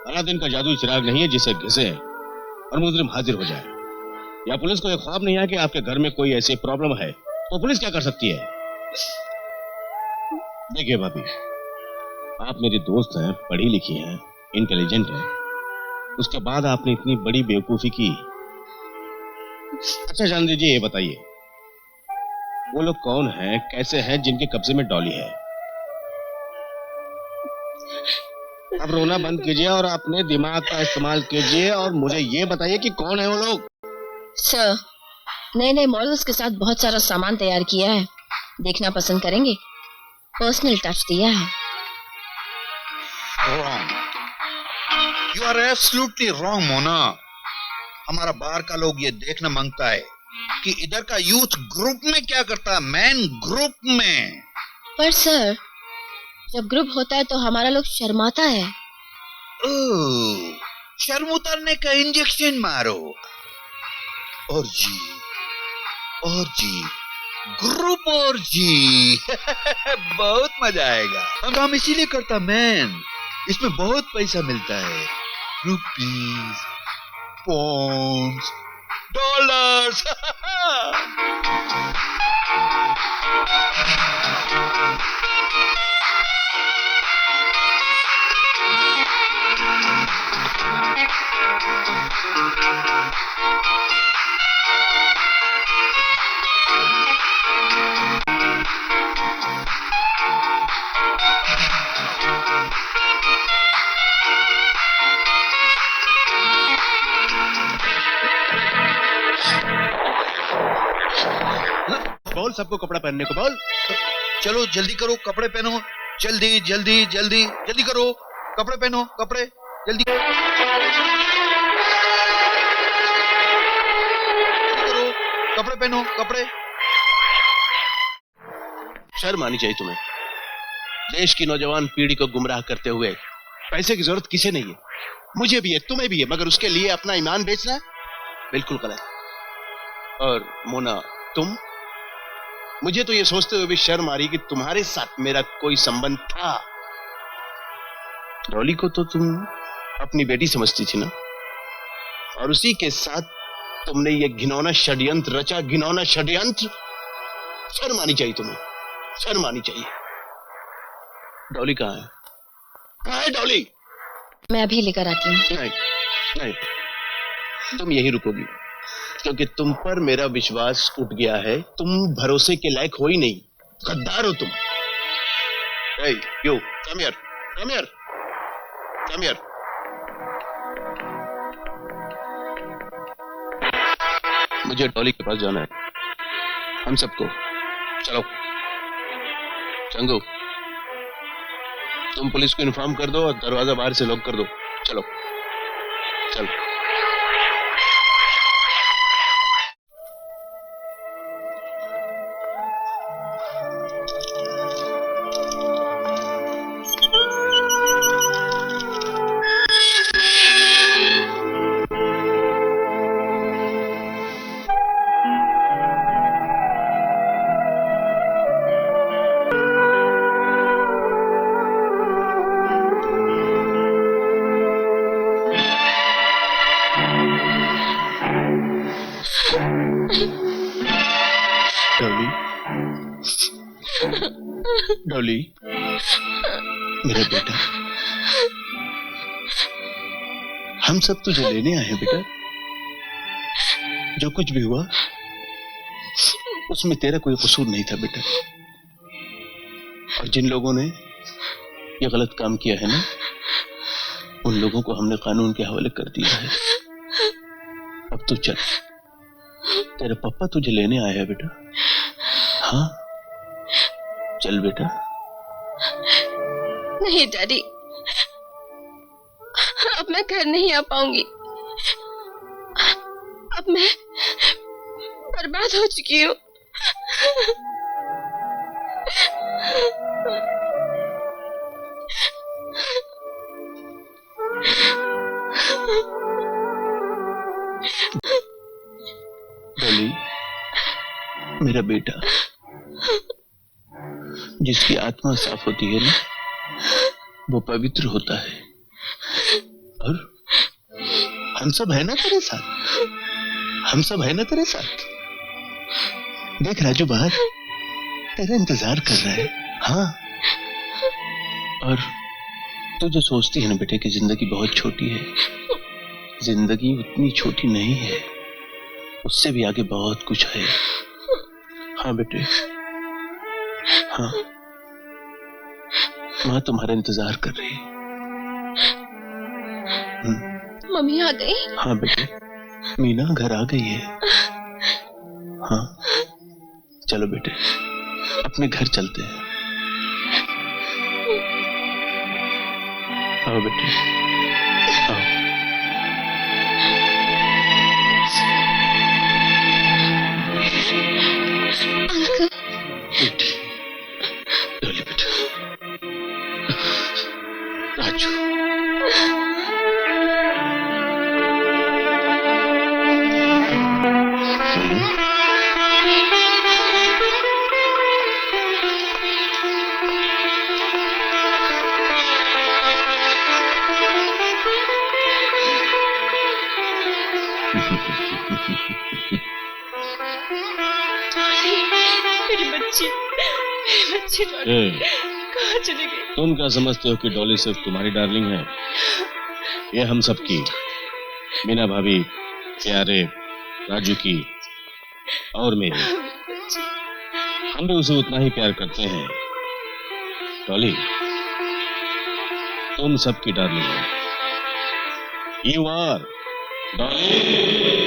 अलादीन का जादुई चिराग नहीं है जिसे घिसे और मुजरिम हाजिर हो जाए। या पुलिस को यह ख्वाब नहीं है कि आपके घर में कोई ऐसी प्रॉब्लम है तो पुलिस क्या कर सकती है? देखिए भाभी, आप मेरी दोस्त हैं, पढ़ी लिखी हैं, इंटेलिजेंट हैं, उसके बाद आपने इतनी बड़ी बेवकूफी की। अच्छा जान दीजिए, ये बताइए वो लोग कौन हैं, कैसे हैं जिनके कब्जे में डॉली है? अब रोना बंद कीजिए और अपने दिमाग का इस्तेमाल कीजिए और मुझे ये बताइए कि कौन है वो लोग? सर, नए नए मॉडल्स के साथ बहुत सारा सामान तैयार किया है, देखना पसंद करेंगे? पर्सनल टच दिया है। Wrong. You are absolutely wrong, Mona. हमारा बाहर का लोग ये देखना मांगता है कि इधर का यूथ ग्रुप में क्या करता है, मैन ग्रुप में। पर सर, जब ग्रुप होता है तो हमारा लोग शर्माता है। ओह, शर्म उतारने का इंजेक्शन मारो। और जी, ग्रुप और जी। बहुत मजा आएगा। हम इसीलिए करता मैन, इसमें बहुत पैसा मिलता है, रुपीस, पॉन्ड्स, डॉलर्स। बोल सबको कपड़ा पहनने को बोल। चलो जल्दी करो, कपड़े पहनो, जल्दी जल्दी जल्दी जल्दी करो, कपड़े पहनो, कपड़े जल्दी करो, कपड़े पहनो, कपड़े। शर्म आनी चाहिए तुम्हें। देश की नौजवान पीढ़ी को गुमराह करते हुए पैसे की जरूरत किसे नहीं है, मुझे भी है, तुम्हें भी है, मगर उसके लिए अपना ईमान बेचना बिल्कुल गलत। और मोना, तुम, मुझे तो ये सोचते हुए भी शर्म आ रही कि तुम्हारे साथ मेरा कोई संबंध था। डॉली को तो तुम अपनी बेटी समझती थी ना, और उसी के साथ तुमने ये घिनौना षड्यंत्र रचा, घिनौना षड्यंत्र। शर्म आनी चाहिए तुम्हें, शर्म आनी चाहिए। डॉली कहाँ है? कहाँ है डॉली? मैं अभी लेकर आती हूँ। नहीं नहीं, तुम यही रुकोगी, क्योंकि तुम पर मेरा विश्वास उठ गया है। तुम भरोसे के लायक हो ही नहीं, गद्दार हो तुम। Hey, you, come here, come here, come here. मुझे डॉली के पास जाना है, हम सबको। चलो चंगू, तुम पुलिस को इन्फॉर्म कर दो और दरवाजा बाहर से लॉक कर दो। चलो चलो। डॉली, मेरा बेटा, हम सब तुझे लेने आए हैं बेटा। जो कुछ भी हुआ उसमें तेरा कोई कसूर नहीं था बेटा। और जिन लोगों ने ये गलत काम किया है ना, उन लोगों को हमने कानून के हवाले कर दिया है। अब तू चल, तेरे पापा तुझे लेने आए हैं बेटा। हाँ चल बेटा। नहीं डैडी, अब मैं घर नहीं आ पाऊंगी। अब मैं बर्बाद हो चुकी हूँ। डॉली, मेरा बेटा, जिसकी आत्मा साफ होती है ना, वो पवित्र होता है। और हम सब है ना तेरे साथ, हम सब है ना तेरे साथ। देख राजू बाहर तेरा इंतजार कर रहा है। हाँ, और तू जो सोचती है ना बेटे कि जिंदगी बहुत छोटी है, जिंदगी उतनी छोटी नहीं है, उससे भी आगे बहुत कुछ है। हाँ बेटे, हाँ, माँ तुम्हारा इंतजार कर रही है। मम्मी आ गई? हाँ बेटे, मीना घर आ गई है। हाँ चलो बेटे, अपने घर चलते हैं। आओ बेटे, आओ। राजू। मेरी बच्ची कहाँ चली गई? तुम क्या समझते हो कि डॉली सिर्फ तुम्हारी डार्लिंग है? ये हम सबकी, मीना भाभी, प्यारे, राजू की और मेरी। हम भी उसे उतना ही प्यार करते हैं। डॉली, तुम सबकी डार्लिंग हो। You are Dolly.